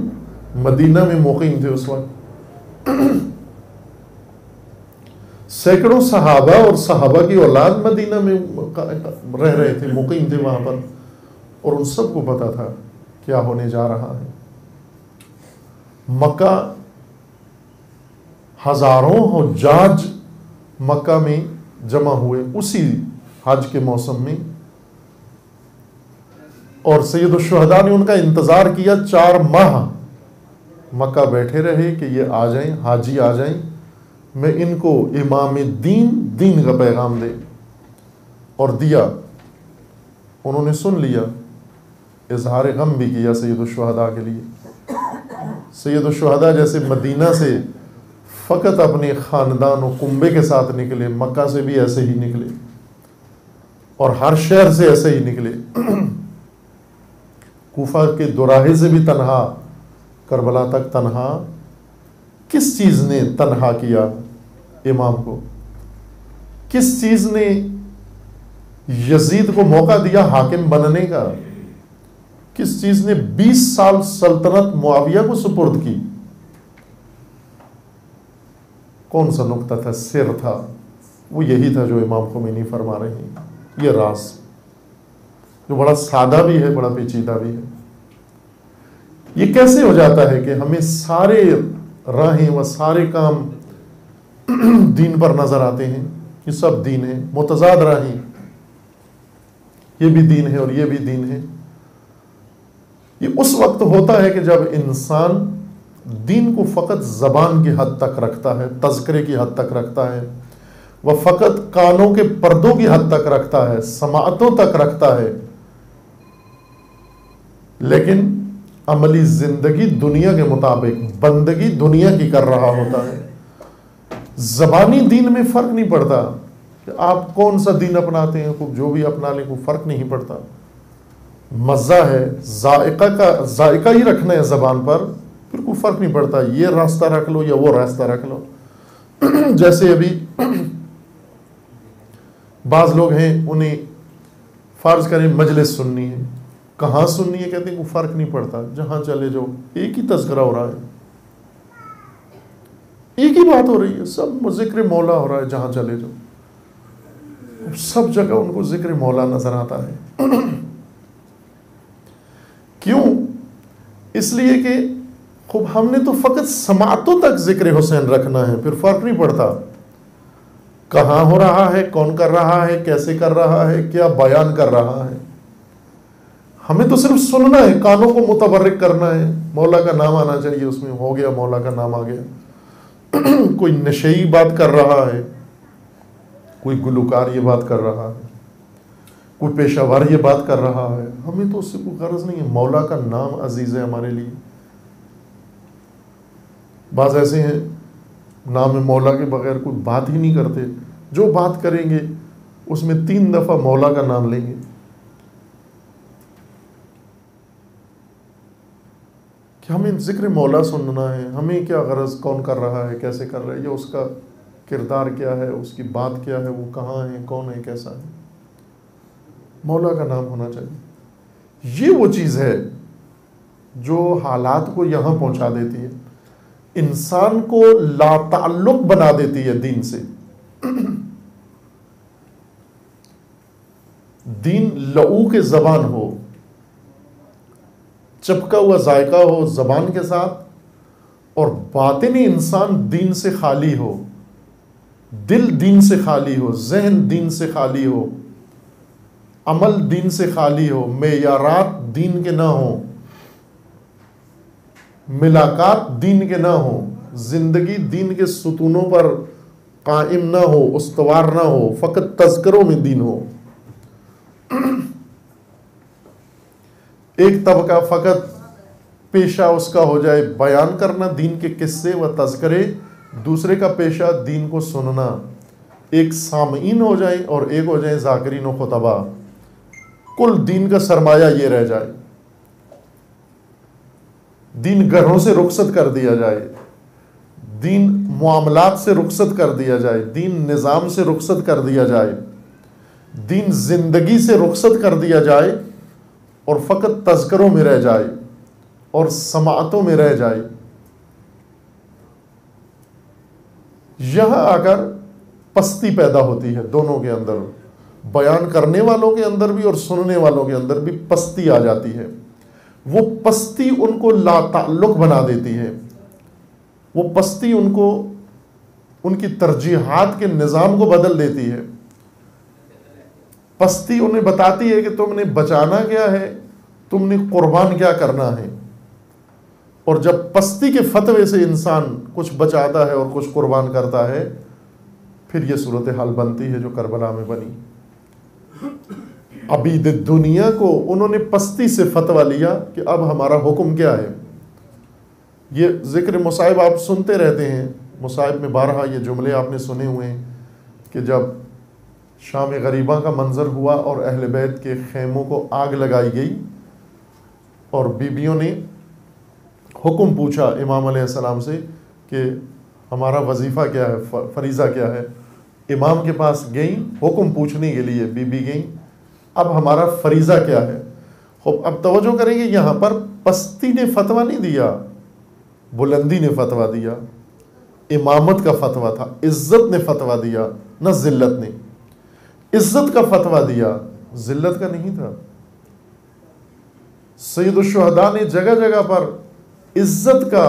مدینہ میں مقیم تھے اس وقت۔ سینکڑوں صحابہ اور صحابہ کی اولاد مدینہ میں رہ رہے تھے، مقیم تھے وہاں پر، اور ان سب کو پتا تھا کیا ہونے جا رہا ہے۔ مکہ، ہزاروں حجاج مکہ میں جمع ہوئے اسی حج کے موسم میں، اور سید الشہداء نے ان کا انتظار کیا 4 ماہ، مکہ بیٹھے رہے کہ یہ آ جائیں، حاجی آ جائیں، میں ان کو امام دین کا پیغام دے، اور دیا، انہوں نے سن لیا، اظہار غم بھی کیا سید الشہداء کے لیے۔ سید الشہداء جیسے مدینہ سے فقط اپنے خاندان و کنبے کے ساتھ نکلے، مکہ سے بھی ایسے ہی نکلے، اور ہر شہر سے ایسے ہی نکلے، کوفہ کے دوراہے سے بھی تنہا، کربلا تک تنہا۔ کس چیز نے تنہا کیا امام کو؟ کس چیز نے یزید کو موقع دیا حاکم بننے کا؟ کس چیز نے 20 سال سلطنت معاویہ کو سپرد کی؟ کون سا نقطہ تھا، سر تھا؟ وہ یہی تھا جو امام خمینی فرما رہے ہیں، یہ راز جو بڑا سادہ بھی ہے، بڑا پیچیدہ بھی ہے۔ یہ کیسے ہو جاتا ہے کہ ہمیں سارے راہیں و سارے کام دین پر نظر آتے ہیں، یہ سب دین ہے، متضاد راہیں، یہ بھی دین ہے اور یہ بھی دین ہے۔ یہ اس وقت ہوتا ہے کہ جب انسان دین کو فقط زبان کی حد تک رکھتا ہے، تذکرے کی حد تک رکھتا ہے، وہ فقط کانوں کے پردوں کی حد تک رکھتا ہے، سماعتوں تک رکھتا ہے، لیکن عملی زندگی دنیا کے مطابق، بندگی دنیا کی کر رہا ہوتا ہے۔ زبانی دین میں فرق نہیں پڑتا کہ آپ کون سا دین اپناتے ہیں، جو بھی اپنا لیں کوئی فرق نہیں پڑتا، مزہ ہے، ذائقہ ہی رکھنا ہے زبان پر، پھر کوئی فرق نہیں پڑتا، یہ راستہ رکھ لو یا وہ راستہ رکھ لو۔ جیسے ابھی بعض لوگ ہیں، انہیں فرض کریں مجلس سننی ہے، کہاں سننی ہے، کہتے ہیں کوئی فرق نہیں پڑتا، جہاں چلے جاؤ ایک ہی تذکرہ ہو رہا ہے، ایک ہی بات ہو رہی ہے، سب ذکر مولا ہو رہا ہے، جہاں چلے جاؤ سب جگہ ان کو ذکر مولا نظر آتا ہے۔ کیوں؟ اس لیے کہ خوب ہم نے تو فقط سماعتوں تک ذکر حسین رکھنا ہے، پھر فرق نہیں پڑتا کہاں ہو رہا ہے، کون کر رہا ہے، کیسے کر رہا ہے، کیا بیان کر رہا ہے۔ ہمیں تو صرف سننا ہے، کانوں کو متبرک کرنا ہے، مولا کا نام آنا چاہیے اس میں، ہو گیا، مولا کا نام آ گیا۔ کوئی نشئی بات کر رہا ہے، کوئی گلوکار یہ بات کر رہا ہے، کوئی پیشہ ور یہ بات کر رہا ہے، ہمیں تو اس سے کوئی غرض نہیں ہے، مولا کا نام عزیز ہے ہمارے لیے۔ بعض ایسے ہیں نام مولا کے بغیر کوئی بات ہی نہیں کرتے، جو بات کریں گے اس میں 3 دفعہ مولا کا نام لیں گے۔ کہ ہمیں ذکر مولا سننا ہے، ہمیں کیا غرض کون کر رہا ہے، کیسے کر رہا ہے، یا اس کا کردار کیا ہے، اس کی بات کیا ہے، وہ کہاں ہے، کون ہے، کیسا ہے، مولا کا نام ہونا چاہیے۔ یہ وہ چیز ہے جو حالات کو یہاں پہنچا دیتی ہے، انسان کو لا تعلق بنا دیتی ہے دین سے. دین لعو کے زبان ہو، چپکا ہوا ذائقہ ہو زبان کے ساتھ، اور باطنی انسان دین سے خالی ہو، دل دین سے خالی ہو، ذہن دین سے خالی ہو، عمل دین سے خالی ہو، معیارات دین کے نہ ہوں، ملاقات دین کے نہ ہوں، زندگی دین کے ستونوں پر قائم نہ ہو، استوار نہ ہو، فقط تذکروں میں دین ہو. ایک طبقہ فقط پیشہ اس کا ہو جائے بیان کرنا دین کے قصے و تذکرے، دوسرے کا پیشہ دین کو سننا. ایک سامعین ہو جائیں اور ایک ہو جائیں ذاکرین و خطبہ. کل دین کا سرمایہ یہ رہ جائے. دین گھروں سے رخصت کر دیا جائے، دین معاملات سے رخصت کر دیا جائے، دین نظام سے رخصت کر دیا جائے، دین زندگی سے رخصت کر دیا جائے، اور فقط تذکروں میں رہ جائے اور سماعتوں میں رہ جائے. یہاں آ کر پستی پیدا ہوتی ہے دونوں کے اندر، بیان کرنے والوں کے اندر بھی اور سننے والوں کے اندر بھی پستی آ جاتی ہے. وہ پستی ان کو لا تعلق بنا دیتی ہے. وہ پستی ان کو ان کی ترجیحات کے نظام کو بدل دیتی ہے. پستی انہیں بتاتی ہے کہ تم نے بچانا کیا ہے، تم نے قربان کیا کرنا ہے. اور جب پستی کے فتوے سے انسان کچھ بچاتا ہے اور کچھ قربان کرتا ہے، پھر یہ صورتحال بنتی ہے جو کربلا میں بنی. عبید دنیا کو انہوں نے پستی سے فتویٰ لیا کہ اب ہمارا حکم کیا ہے. یہ ذکر مصائب آپ سنتے رہتے ہیں، مصائب میں بارہا یہ جملے آپ نے سنے ہوئے ہیں کہ جب شام غریبہ کا منظر ہوا اور اہل بیت کے خیموں کو آگ لگائی گئی اور بیویوں نے حکم پوچھا امام علیہ السلام سے کہ ہمارا وظیفہ کیا ہے، فریضہ کیا ہے. امام کے پاس گئیں حکم پوچھنے کے لیے، بی بی گئیں اب ہمارا فریضہ کیا ہے. اب توجہ کریں گے یہاں پر پستی نے فتویٰ نہیں دیا، بلندی نے فتویٰ دیا. امامت کا فتویٰ تھا، عزت نے فتویٰ دیا، نہ ذلت نے. عزت کا فتویٰ دیا، ذلت کا نہیں تھا. سید الشہداء نے جگہ جگہ پر عزت کا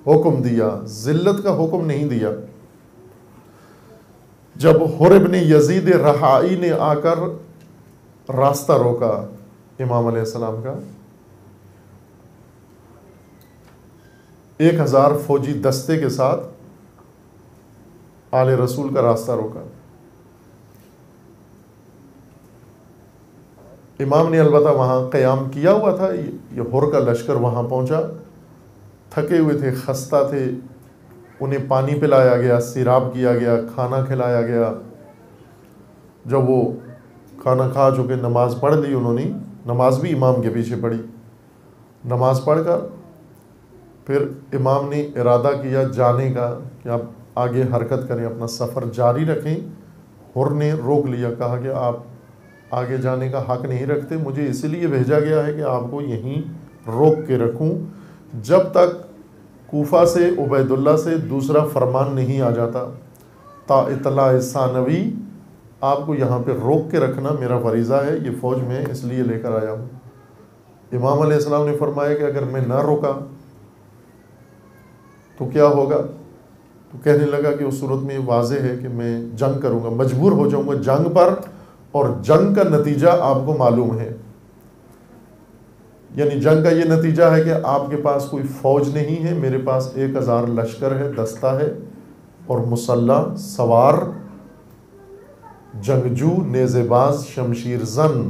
حکم دیا، ذلت کا حکم نہیں دیا. جب حر ابن یزید رحائی نے آ کر راستہ روکا امام علیہ السلام کا، 1000 فوجی دستے کے ساتھ آل رسول کا راستہ روکا. امام نے البتہ وہاں قیام کیا ہوا تھا. یہ حر کا لشکر وہاں پہنچا، تھکے ہوئے تھے، خستہ تھے. انہیں پانی پلایا گیا، سیراب کیا گیا، کھانا کھلایا گیا. جب وہ کھانا کھا چکے، نماز پڑھ لی انہوں نے، نماز بھی امام کے پیچھے پڑھی. نماز پڑھ کر پھر امام نے ارادہ کیا جانے کا کہ آپ آگے حرکت کریں، اپنا سفر جاری رکھیں. حر نے روک لیا، کہا کہ آپ آگے جانے کا حق نہیں رکھتے، مجھے اسی لیے بھیجا گیا ہے کہ آپ کو یہیں روک کے رکھوں جب تک کوفہ سے عبید اللہ سے دوسرا فرمان نہیں آ جاتا. تا اطلاع ثانوی آپ کو یہاں پہ روک کے رکھنا میرا فریضہ ہے، یہ فوج میں اس لیے لے کر آیا ہوں. امام علیہ السلام نے فرمایا کہ اگر میں نہ روکا تو کیا ہوگا؟ تو کہنے لگا کہ اس صورت میں واضح ہے کہ میں جنگ کروں گا، مجبور ہو جاؤں گا جنگ پر، اور جنگ کا نتیجہ آپ کو معلوم ہے. یعنی جنگ کا یہ نتیجہ ہے کہ آپ کے پاس کوئی فوج نہیں ہے، میرے پاس 1000 لشکر ہے، دستہ ہے، اور مسلح، سوار، جنگجو، نیزے باز، شمشیر زن،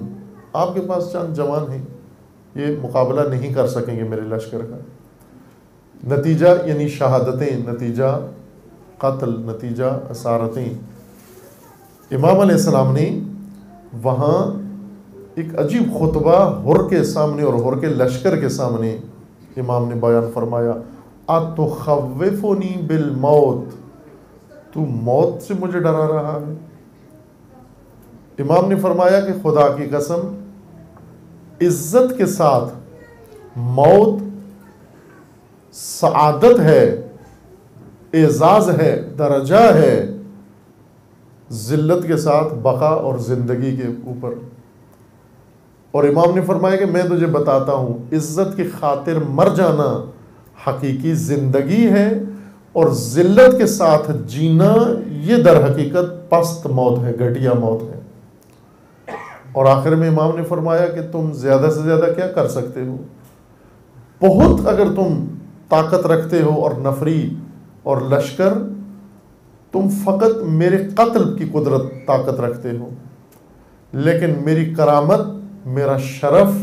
آپ کے پاس چند جوان ہیں، یہ مقابلہ نہیں کر سکیں گے میرے لشکر کا. نتیجہ یعنی شہادتیں، نتیجہ قتل، نتیجہ اسارتیں. امام علیہ السلام نے وہاں ایک عجیب خطبہ حر کے سامنے اور حر کے لشکر کے سامنے امام نے بیان فرمایا. اتخوفنی بالموت، تو موت سے مجھے ڈرا رہا ہے. امام نے فرمایا کہ خدا کی قسم عزت کے ساتھ موت سعادت ہے، اعزاز ہے، درجہ ہے، ذلت کے ساتھ بقا اور زندگی کے اوپر۔ اور امام نے فرمایا کہ میں تجھے بتاتا ہوں، عزت کی خاطر مر جانا حقیقی زندگی ہے، اور ذلت کے ساتھ جینا یہ در حقیقت پست موت ہے، گھٹیا موت ہے۔ اور آخر میں امام نے فرمایا کہ تم زیادہ سے زیادہ کیا کر سکتے ہو؟ بہت اگر تم طاقت رکھتے ہو اور نفری اور لشکر، تم فقط میرے قتل کی قدرت طاقت رکھتے ہو، لیکن میری کرامت، میرا شرف،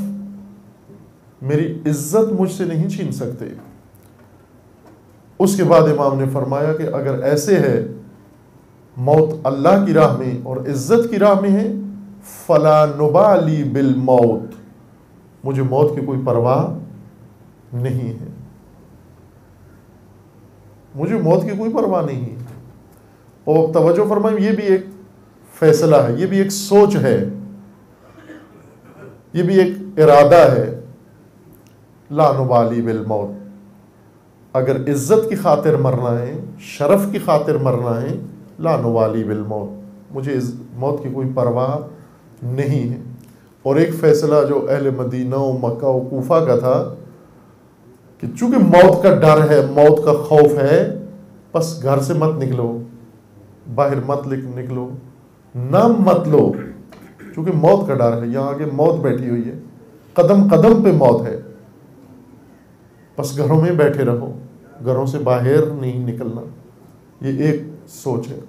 میری عزت مجھ سے نہیں چھین سکتے۔ اس کے بعد امام نے فرمایا کہ اگر ایسے ہے، موت اللہ کی راہ میں اور عزت کی راہ میں ہے، فلا نبالی بالموت، مجھے موت کی کوئی پرواہ نہیں ہے، مجھے موت کی کوئی پرواہ نہیں ہے۔ اور توجہ فرمائیں، یہ بھی ایک فیصلہ ہے، یہ بھی ایک سوچ ہے، یہ بھی ایک ارادہ ہے۔ لا نبالی بالموت، اگر عزت کی خاطر مرنا ہے، شرف کی خاطر مرنا ہے، لا نبالی بالموت، مجھے موت کی کوئی پرواہ نہیں ہے۔ اور ایک فیصلہ جو اہل مدینہ و مکہ و کوفہ کا تھا کہ چونکہ موت کا ڈر ہے، موت کا خوف ہے، بس گھر سے مت نکلو، باہر مت نکلو، نام مت لو، چونکہ موت کا ڈر ہے، یہاں آگے موت بیٹھی ہوئی ہے، قدم قدم پہ موت ہے، بس گھروں میں بیٹھے رہو، گھروں سے باہر نہیں نکلنا۔ یہ ایک سوچ ہے۔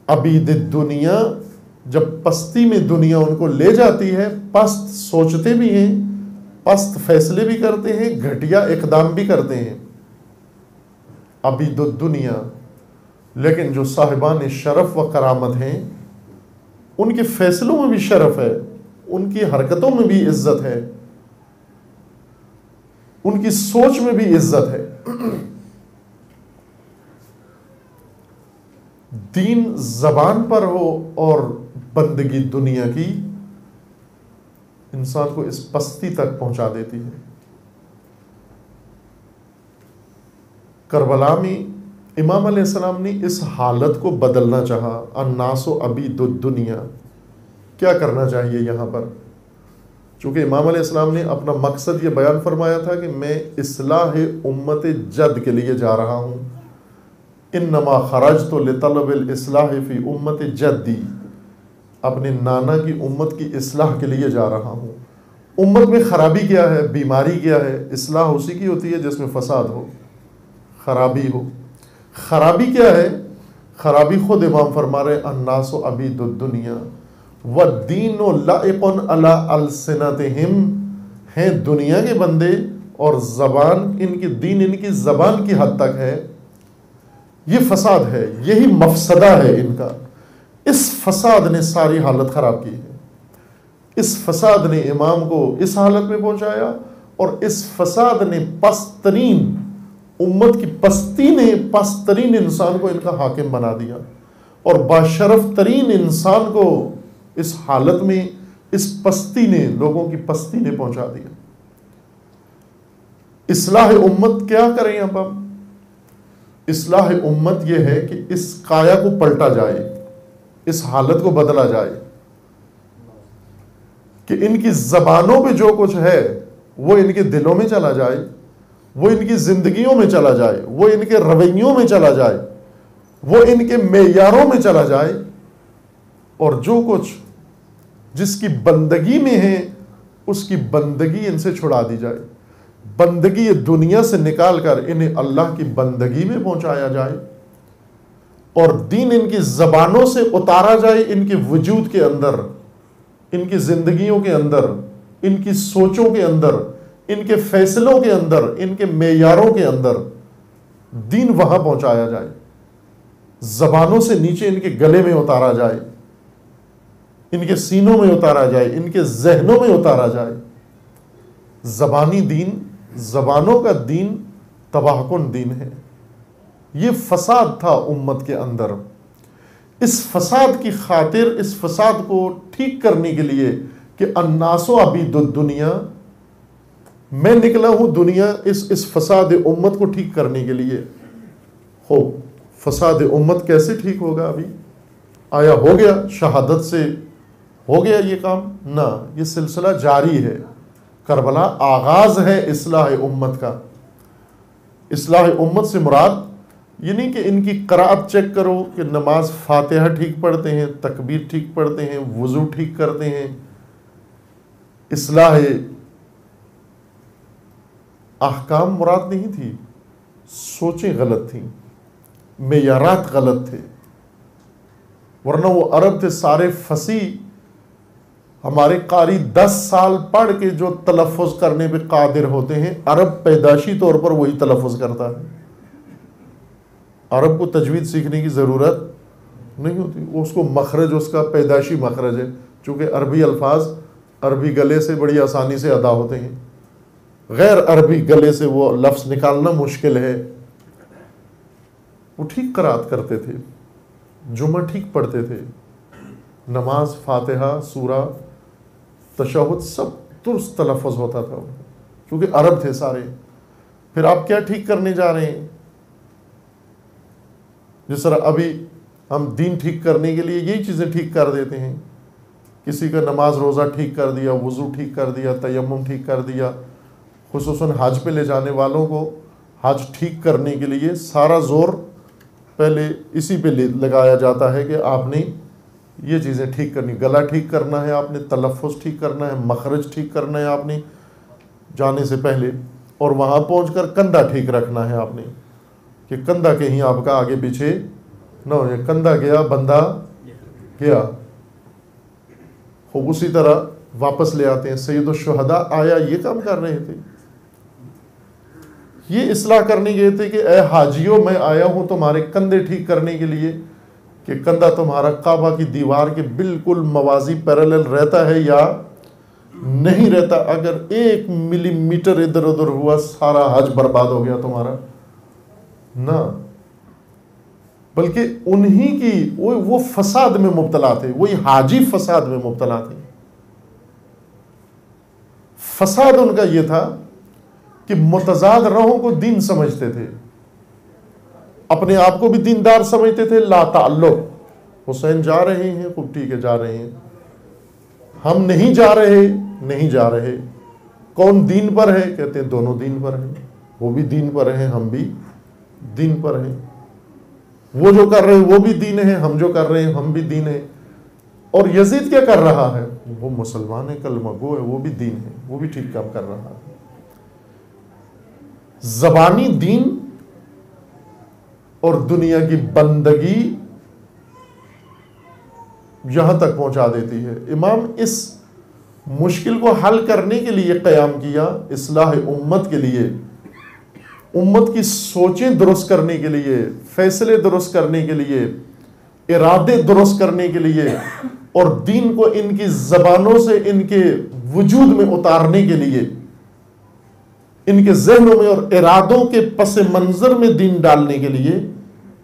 عبید دنیا، جب پستی میں دنیا ان کو لے جاتی ہے، پست سوچتے بھی ہیں، پست فیصلے بھی کرتے ہیں، گھٹیا اقدام بھی کرتے ہیں، عبید الدنیا۔ لیکن جو صاحبان شرف و کرامت ہیں، ان کے فیصلوں میں بھی شرف ہے، ان کی حرکتوں میں بھی عزت ہے، ان کی سوچ میں بھی عزت ہے۔ دین زبان پر ہو اور بندگی دنیا کی انسان کو اس پستی تک پہنچا دیتی ہے۔ کربلا میں امام علیہ السلام نے اس حالت کو بدلنا چاہا، الناس عبید الدنیا۔ کیا کرنا چاہیے یہاں پر؟ چونکہ امام علیہ السلام نے اپنا مقصد یہ بیان فرمایا تھا کہ میں اصلاح امت جد کے لیے جا رہا ہوں، انما خرجت لطلب الاصلاح فی امت جدی، اپنے نانا کی امت کی اصلاح کے لیے جا رہا ہوں۔ امت میں خرابی کیا ہے، بیماری کیا ہے؟ اصلاح اسی کی ہوتی ہے جس میں فساد ہو، خرابی ہو۔ خرابی کیا ہے؟ خرابی خود امام فرما رہے الناس عبید الدنیا والدین لائق علی السنتہم، ہیں دنیا کے بندے اور زبان ان کی، دین ان کی زبان کی حد تک ہے۔ یہ فساد ہے، یہی مفسدہ ہے ان کا۔ اس فساد نے ساری حالت خراب کی ہے، اس فساد نے امام کو اس حالت میں پہنچایا، اور اس فساد نے پسترین امت کی پستی نے پسترین انسان کو ان کا حاکم بنا دیا، اور باشرف ترین انسان کو اس حالت میں، اس پستی نے، لوگوں کی پستی نے پہنچا دیا۔ اصلاح امت کیا کریں اب ہم؟ اصلاح امت یہ ہے کہ اس کایا کو پلٹا جائے، اس حالت کو بدلا جائے کہ ان کی زبانوں پہ جو کچھ ہے وہ ان کے دلوں میں چلا جائے، وہ ان کی زندگیوں میں چلا جائے، وہ ان کے رویوں میں چلا جائے، وہ ان کے معیاروں میں چلا جائے، اور جو کچھ جس کی بندگی میں ہے اس کی بندگی ان سے چھڑا دی جائے، بندگی دنیا سے نکال کر انہیں اللہ کی بندگی میں پہنچایا جائے، اور دین ان کی زبانوں سے اتارا جائے، ان کے وجود کے اندر، ان کی زندگیوں کے اندر، ان کی سوچوں کے اندر، ان کے فیصلوں کے اندر، ان کے معیاروں کے اندر دین وہاں پہنچایا جائے، زبانوں سے نیچے ان کے گلے میں اتارا جائے، ان کے سینوں میں اتارا جائے، ان کے ذہنوں میں اتارا جائے۔ زبانی دین، زبانوں کا دین تباہ کن دین ہے۔ یہ فساد تھا امت کے اندر۔ اس فساد کی خاطر، اس فساد کو ٹھیک کرنے کے لیے کہ الناس عبید الدنیا، میں نکلا ہوں دنیا اس فساد امت کو ٹھیک کرنے کے لیے. ہو فساد امت کیسے ٹھیک ہوگا؟ ابھی آیا ہو گیا شہادت سے ہو گیا یہ کام؟ نہ، یہ سلسلہ جاری ہے. کربلا آغاز ہے اصلاح امت کا. اصلاح امت سے مراد یہ نہیں کہ ان کی قرأت چیک کرو کہ نماز فاتحہ ٹھیک پڑھتے ہیں، تکبیر ٹھیک پڑھتے ہیں، وضو ٹھیک کرتے ہیں. اصلاح احکام مراد نہیں تھی، سوچیں غلط تھیں، معیارات غلط تھے. ورنہ وہ عرب تھے سارے فصیح. ہمارے قاری 10 سال پڑھ کے جو تلفظ کرنے پہ قادر ہوتے ہیں، عرب پیدائشی طور پر وہی تلفظ کرتا ہے. عرب کو تجوید سیکھنے کی ضرورت نہیں ہوتی، اس کو مخرج اس کا پیدائشی مخرج ہے. چونکہ عربی الفاظ عربی گلے سے بڑی آسانی سے ادا ہوتے ہیں، غیر عربی گلے سے وہ لفظ نکالنا مشکل ہے. وہ ٹھیک قرأت کرتے تھے، جمعہ ٹھیک پڑھتے تھے، نماز، فاتحہ، سورہ، تشہد سب درست تلفظ ہوتا تھا، کیونکہ عرب تھے سارے. پھر آپ کیا ٹھیک کرنے جا رہے ہیں؟ جس طرح ابھی ہم دین ٹھیک کرنے کے لیے یہی چیزیں ٹھیک کر دیتے ہیں. کسی کا نماز روزہ ٹھیک کر دیا، وضو ٹھیک کر دیا، تیمم ٹھیک کر دیا. خصوصاً حج پہ لے جانے والوں کو حج ٹھیک کرنے کے لیے سارا زور پہلے اسی پہ لگایا جاتا ہے کہ آپ نے یہ چیزیں ٹھیک کرنی. گلا ٹھیک کرنا ہے آپ نے، تلفظ ٹھیک کرنا ہے، مخرج ٹھیک کرنا ہے آپ نے جانے سے پہلے، اور وہاں پہنچ کر کندھا ٹھیک رکھنا ہے آپ نے کہ کندھا کہیں آپ کا آگے پیچھے نہ ہو جائے. کندھا گیا بندہ گیا. اسی طرح واپس لے آتے ہیں. سید الشہداء آیا یہ کام کر رہے تھے، یہ اصلاح کرنے گئے تھے کہ اے حاجیوں میں آیا ہوں تمہارے کندھے ٹھیک کرنے کے لیے کہ کندھا تمہارا کعبہ کی دیوار کے بالکل موازی پیرالل رہتا ہے یا نہیں رہتا. اگر 1 ملی میٹر ادھر ادھر ہوا سارا حج برباد ہو گیا تمہارا. نہ، بلکہ انہی کی وہ فساد میں مبتلا تھے، وہی حاجی فساد میں مبتلا تھے. فساد ان کا یہ تھا کہ متضاد راہوں کو دین سمجھتے تھے، اپنے آپ کو بھی دیندار سمجھتے تھے. لا تعلق، حسین جا رہے ہیں خوب ٹھیک ہے جا رہے ہیں، ہم نہیں جا رہے نہیں جا رہے. کون دین پر ہے؟ کہتے ہیں دونوں دین پر ہیں، وہ بھی دین پر ہیں ہم بھی دین پر ہیں. وہ جو کر رہے ہیں وہ بھی دین ہے، ہم جو کر رہے ہیں ہم بھی دین ہے. اور یزید کیا کر رہا ہے؟ وہ مسلمان ہے، کلمہ گو ہے، وہ بھی دین ہے، وہ بھی ٹھیک کام کر رہا ہے. زبانی دین اور دنیا کی بندگی یہاں تک پہنچا دیتی ہے. امام اس مشکل کو حل کرنے کے لیے قیام کیا، اصلاح امت کے لیے، امت کی سوچیں درست کرنے کے لیے، فیصلے درست کرنے کے لیے، ارادے درست کرنے کے لیے، اور دین کو ان کی زبانوں سے ان کے وجود میں اتارنے کے لیے، ان کے ذہنوں میں اور ارادوں کے پس منظر میں دین ڈالنے کے لیے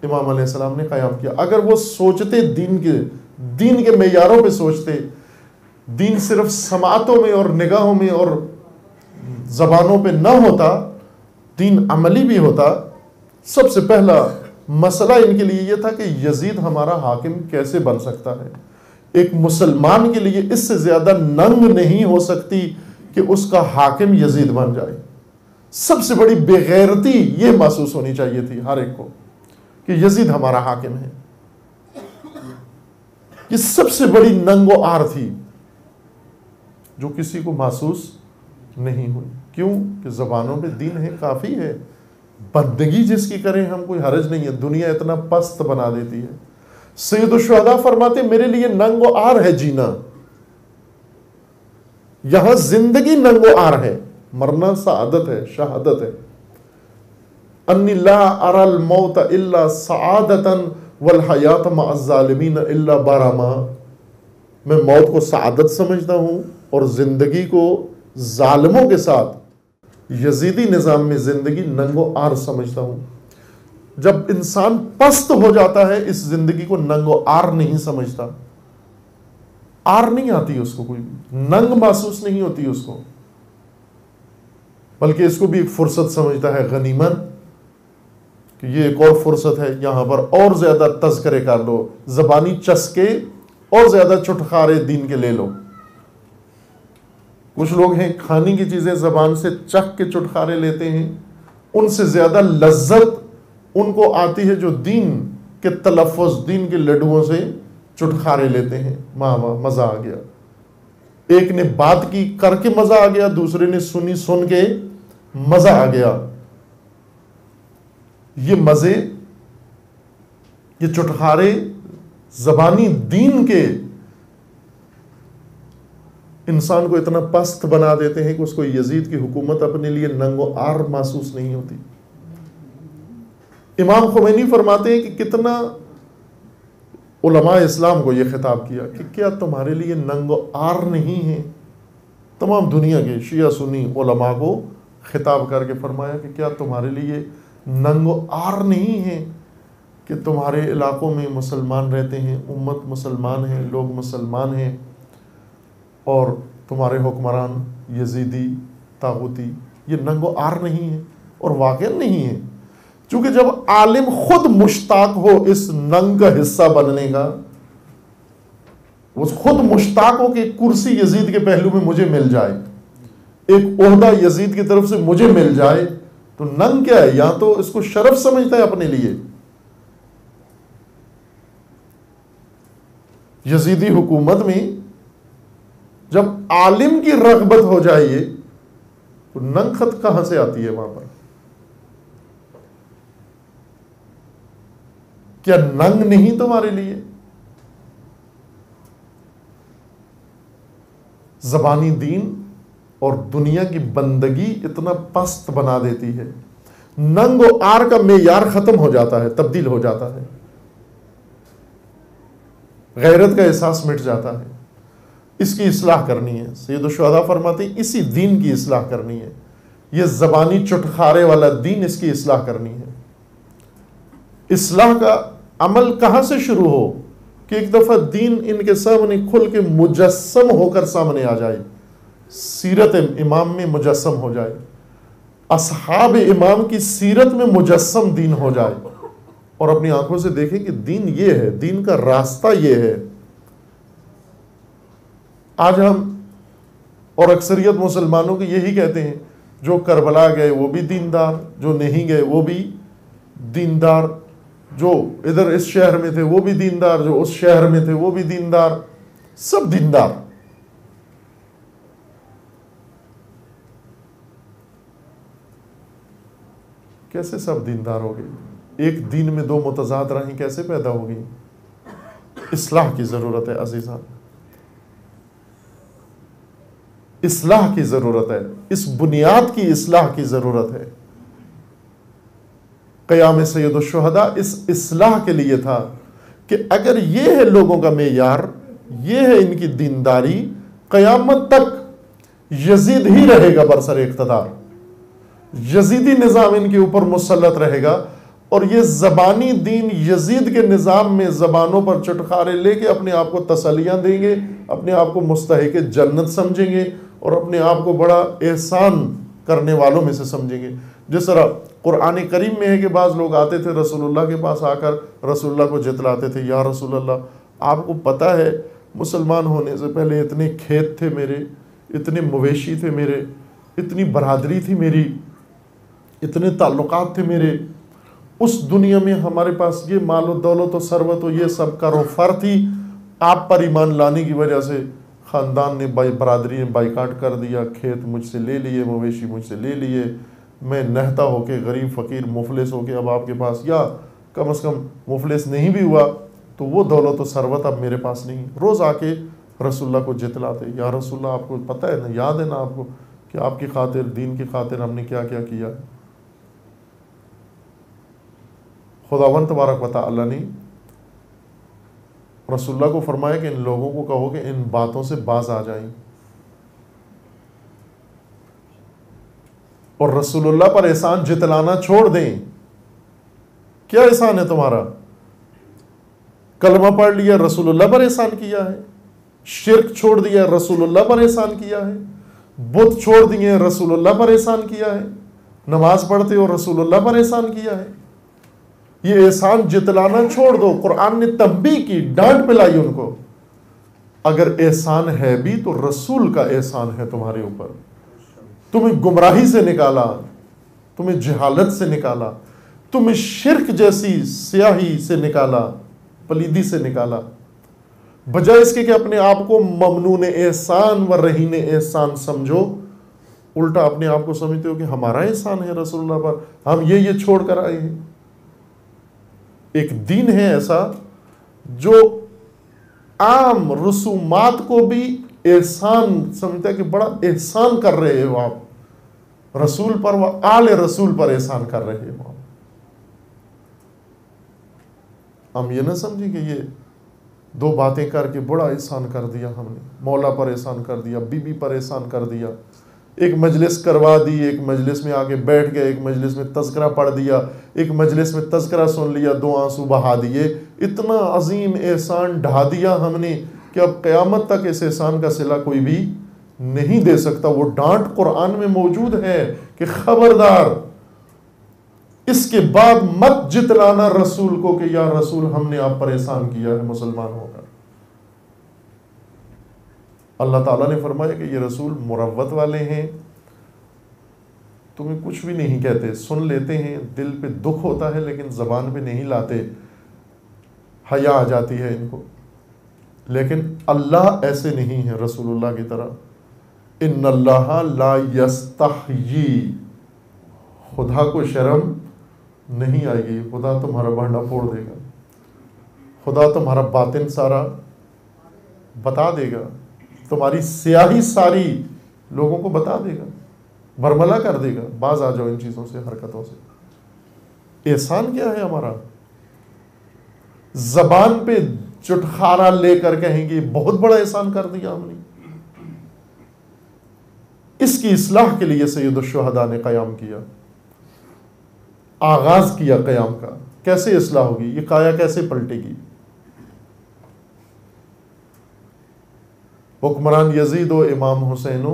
امام علیہ السلام نے قیام کیا. اگر وہ سوچتے دین کے معیاروں پہ سوچتے، دین صرف سماعتوں میں اور نگاہوں میں اور زبانوں پہ نہ ہوتا، دین عملی بھی ہوتا. سب سے پہلا مسئلہ ان کے لیے یہ تھا کہ یزید ہمارا حاکم کیسے بن سکتا ہے. ایک مسلمان کے لیے اس سے زیادہ ننگ نہیں ہو سکتی کہ اس کا حاکم یزید بن جائے. سب سے بڑی بے غیرتی یہ محسوس ہونی چاہیے تھی ہر ایک کو کہ یزید ہمارا حاکم ہے. یہ سب سے بڑی ننگ و آر تھی جو کسی کو محسوس نہیں ہوئی. کیوں؟ کہ زبانوں پہ دین ہے، کافی ہے. بندگی جس کی کریں ہم کوئی حرج نہیں ہے، دنیا اتنا پست بنا دیتی ہے. سید الشہداء فرماتے میرے لیے ننگ و آر ہے جینا، یہاں زندگی ننگ و آر ہے، مرنا سعادت ہے، شہادت ہے. انی لا ارى الموت الا سعادتا والحیات مع الظالمین الا براما. میں موت کو سعادت سمجھتا ہوں اور زندگی کو ظالموں کے ساتھ یزیدی نظام میں زندگی ننگ و آر سمجھتا ہوں. جب انسان پست ہو جاتا ہے اس زندگی کو ننگ و آر نہیں سمجھتا. آر نہیں آتی اس کو، کوئی ننگ محسوس نہیں ہوتی اس کو، بلکہ اس کو بھی ایک فرصت سمجھتا ہے، غنیمت، کہ یہ ایک اور فرصت ہے، یہاں پر اور زیادہ تذکرے کر لو، زبانی چسکے اور زیادہ چھٹکارے دین کے لے لو۔ کچھ لوگ ہیں کھانے کی چیزیں زبان سے چکھ کے چھٹکارے لیتے ہیں، ان سے زیادہ لذت ان کو آتی ہے جو دین کے تلفظ، دین کے لڈوؤں سے چھٹکارے لیتے ہیں۔ واہ واہ، مزہ آ گیا، ایک نے بات کی کر کے مزہ آ گیا، دوسرے نے سنی سن کے مزہ آ گیا۔ یہ مزے، یہ چھٹکارے زبانی دین کے انسان کو اتنا پست بنا دیتے ہیں کہ اس کو یزید کی حکومت اپنے لیے ننگ و عار محسوس نہیں ہوتی۔ امام خمینی فرماتے ہیں کہ کتنا علماء اسلام کو یہ خطاب کیا کہ کیا تمہارے لیے ننگ و عار نہیں ہے؟ تمام دنیا کے شیعہ سنی علماء کو خطاب کر کے فرمایا کہ کیا تمہارے لیے ننگ و عار نہیں ہے کہ تمہارے علاقوں میں مسلمان رہتے ہیں، امت مسلمان ہیں، لوگ مسلمان ہیں، اور تمہارے حکمران یزیدی طاغوتی، یہ ننگ و عار نہیں ہے؟ اور واقعا نہیں ہے، چونکہ جب عالم خود مشتاق ہو اس ننگ کا حصہ بننے کا، وہ خود مشتاق ہو کہ کرسی یزید کے پہلو میں مجھے مل جائے، ایک عہدہ یزید کی طرف سے مجھے مل جائے، تو ننگ کیا ہے؟ یا تو اس کو شرف سمجھتا ہے اپنے لیے۔ یزیدی حکومت میں جب عالم کی رغبت ہو جائے تو ننگ خط کہاں سے آتی ہے وہاں پر؟ کیا ننگ نہیں تمہارے لیے؟ زبانی دین اور دنیا کی بندگی اتنا پست بنا دیتی ہے، ننگ و عار کا معیار ختم ہو جاتا ہے، تبدیل ہو جاتا ہے، غیرت کا احساس مٹ جاتا ہے۔ اس کی اصلاح کرنی ہے، سید الشہداء فرماتے ہیں اسی دین کی اصلاح کرنی ہے، یہ زبانی چٹخارے والا دین، اس کی اصلاح کرنی ہے۔ اصلاح کا عمل کہاں سے شروع ہو کہ ایک دفعہ دین ان کے سامنے کھل کے مجسم ہو کر سامنے آ جائے، سیرت امام میں مجسم ہو جائے، اصحاب امام کی سیرت میں مجسم دین ہو جائے، اور اپنی آنکھوں سے دیکھیں کہ دین یہ ہے، دین کا راستہ یہ ہے۔ آج ہم اور اکثریت مسلمانوں کے یہی کہتے ہیں، جو کربلا گئے وہ بھی دیندار، جو نہیں گئے وہ بھی دیندار، جو ادھر اس شہر میں تھے وہ بھی دیندار، جو اس شہر میں تھے وہ بھی دیندار، سب دیندار۔ کیسے سب دیندار ہو گئے؟ ایک دین میں دو متضاد راہیں کیسے پیدا ہو گئی؟ اصلاح کی ضرورت ہے عزیزان، اصلاح کی ضرورت ہے، اس بنیاد کی اصلاح کی ضرورت ہے۔ قیام سید الشہداء اس اصلاح کے لیے تھا کہ اگر یہ ہے لوگوں کا معیار، یہ ہے ان کی دینداری، قیامت تک یزید ہی رہے گا برسر اقتدار، یزیدی نظام ان کے اوپر مسلط رہے گا، اور یہ زبانی دین یزید کے نظام میں زبانوں پر چٹخارے لے کے اپنے آپ کو تسلیاں دیں گے، اپنے آپ کو مستحق جنت سمجھیں گے، اور اپنے آپ کو بڑا احسان کرنے والوں میں سے سمجھیں گے۔ جس طرح قرآن کریم میں ہے کہ بعض لوگ آتے تھے رسول اللہ کے پاس، آ کر رسول اللہ کو جتلاتے تھے، یا رسول اللہ آپ کو پتہ ہے مسلمان ہونے سے پہلے اتنے کھیت تھے میرے، اتنے مویشی تھے میرے، اتنی برادری تھی میری، اتنے تعلقات تھے میرے، اس دنیا میں ہمارے پاس یہ مال و دولت و ثروت و یہ سب کاروفار تھی، آپ پر ایمان لانے کی وجہ سے خاندان نے، برادری نے بائیکاٹ کر دیا، کھیت مجھ سے لے لیے، مویشی مجھ سے لے لیے، میں نہتا ہو کے غریب فقیر مفلس ہو کے اب آپ کے پاس، یا کم از کم مفلس نہیں بھی ہوا تو وہ دولت و ثروت اب میرے پاس نہیں۔ روز آ کے رسول اللہ کو جتلاتے، یا رسول اللہ آپ کو پتہ ہے نا، یاد ہے نا آپ کو کہ آپ کی خاطر، دین کی خاطر ہم نے کیا کیا کیا۔ خداوند تبارک و تعالی نے رسول اللہ کو فرمایا کہ ان لوگوں کو کہو کہ ان باتوں سے باز آ جائیں، اور رسول اللہ پر احسان جتلانا چھوڑ دیں۔ کیا احسان ہے تمہارا؟ کلمہ پڑھ لیا، رسول اللہ پر احسان کیا ہے، شرک چھوڑ دیا رسول اللہ پر احسان کیا ہے، بت چھوڑ دیے رسول اللہ پر احسان کیا ہے، نماز پڑھتے ہو رسول اللہ پر احسان کیا ہے. یہ احسان جتلانا چھوڑ دو. قرآن نے تنبیہ کی، ڈانٹ پلائی ان کو. اگر احسان ہے بھی تو رسول کا احسان ہے تمہارے اوپر. تمہیں گمراہی سے نکالا، تمہیں جہالت سے نکالا، تمہیں شرک جیسی سیاہی سے نکالا، پلیدی سے نکالا. بجائے اس کے کہ اپنے آپ کو ممنون احسان و رہین احسان سمجھو، الٹا اپنے آپ کو سمجھتے ہو کہ ہمارا احسان ہے رسول اللہ پر، ہم یہ چھوڑ کر آئے ہیں. ایک دین ہے ایسا جو عام رسومات کو بھی احسان سمجھتا ہے کہ بڑا احسان کر رہے ہو آپ رسول پر، وہ آل رسول پر احسان کر رہے ہو. ہم یہ نہ سمجھیں کہ یہ دو باتیں کر کے بڑا احسان کر دیا ہم نے، مولا پر احسان کر دیا، بی بی پر احسان کر دیا، ایک مجلس کروا دی، ایک مجلس میں آگے بیٹھ گئے، ایک مجلس میں تذکرہ پڑھ دیا، ایک مجلس میں تذکرہ سن لیا، 2 آنسو بہا دیے. اتنا عظیم احسان ڈھا دیا ہم نے کہ اب قیامت تک اس احسان کا صلہ کوئی بھی نہیں دے سکتا. وہ ڈانٹ قرآن میں موجود ہے کہ خبردار اس کے بعد مت جتلانا رسول کو کہ یا رسول ہم نے آپ پر احسان کیا ہے مسلمان ہو کر. اللہ تعالیٰ نے فرمایا کہ یہ رسول مروت والے ہیں، تمہیں کچھ بھی نہیں کہتے، سن لیتے ہیں، دل پہ دکھ ہوتا ہے لیکن زبان پہ نہیں لاتے، حیا آ جاتی ہے ان کو. لیکن اللہ ایسے نہیں ہے رسول اللہ کی طرح. ان اللہ لا یستحیی، خدا کو شرم نہیں آئے گی. خدا تمہارا بانڈا پھوڑ دے گا، خدا تمہارا باطن سارا بتا دے گا، تمہاری سیاہی ساری لوگوں کو بتا دے گا، برملا کر دے گا. باز آ جاؤ ان چیزوں سے، حرکتوں سے. احسان کیا ہے ہمارا؟ زبان پہ چٹخارا لے کر کہیں گے بہت بڑا احسان کر دیا ہم نے. اس کی اصلاح کے لیے سید الشہداء نے قیام کیا، آغاز کیا قیام کا. کیسے اصلاح ہوگی؟ یہ کایا کیسے پلٹے گی؟ حکمران یزید و امام حسین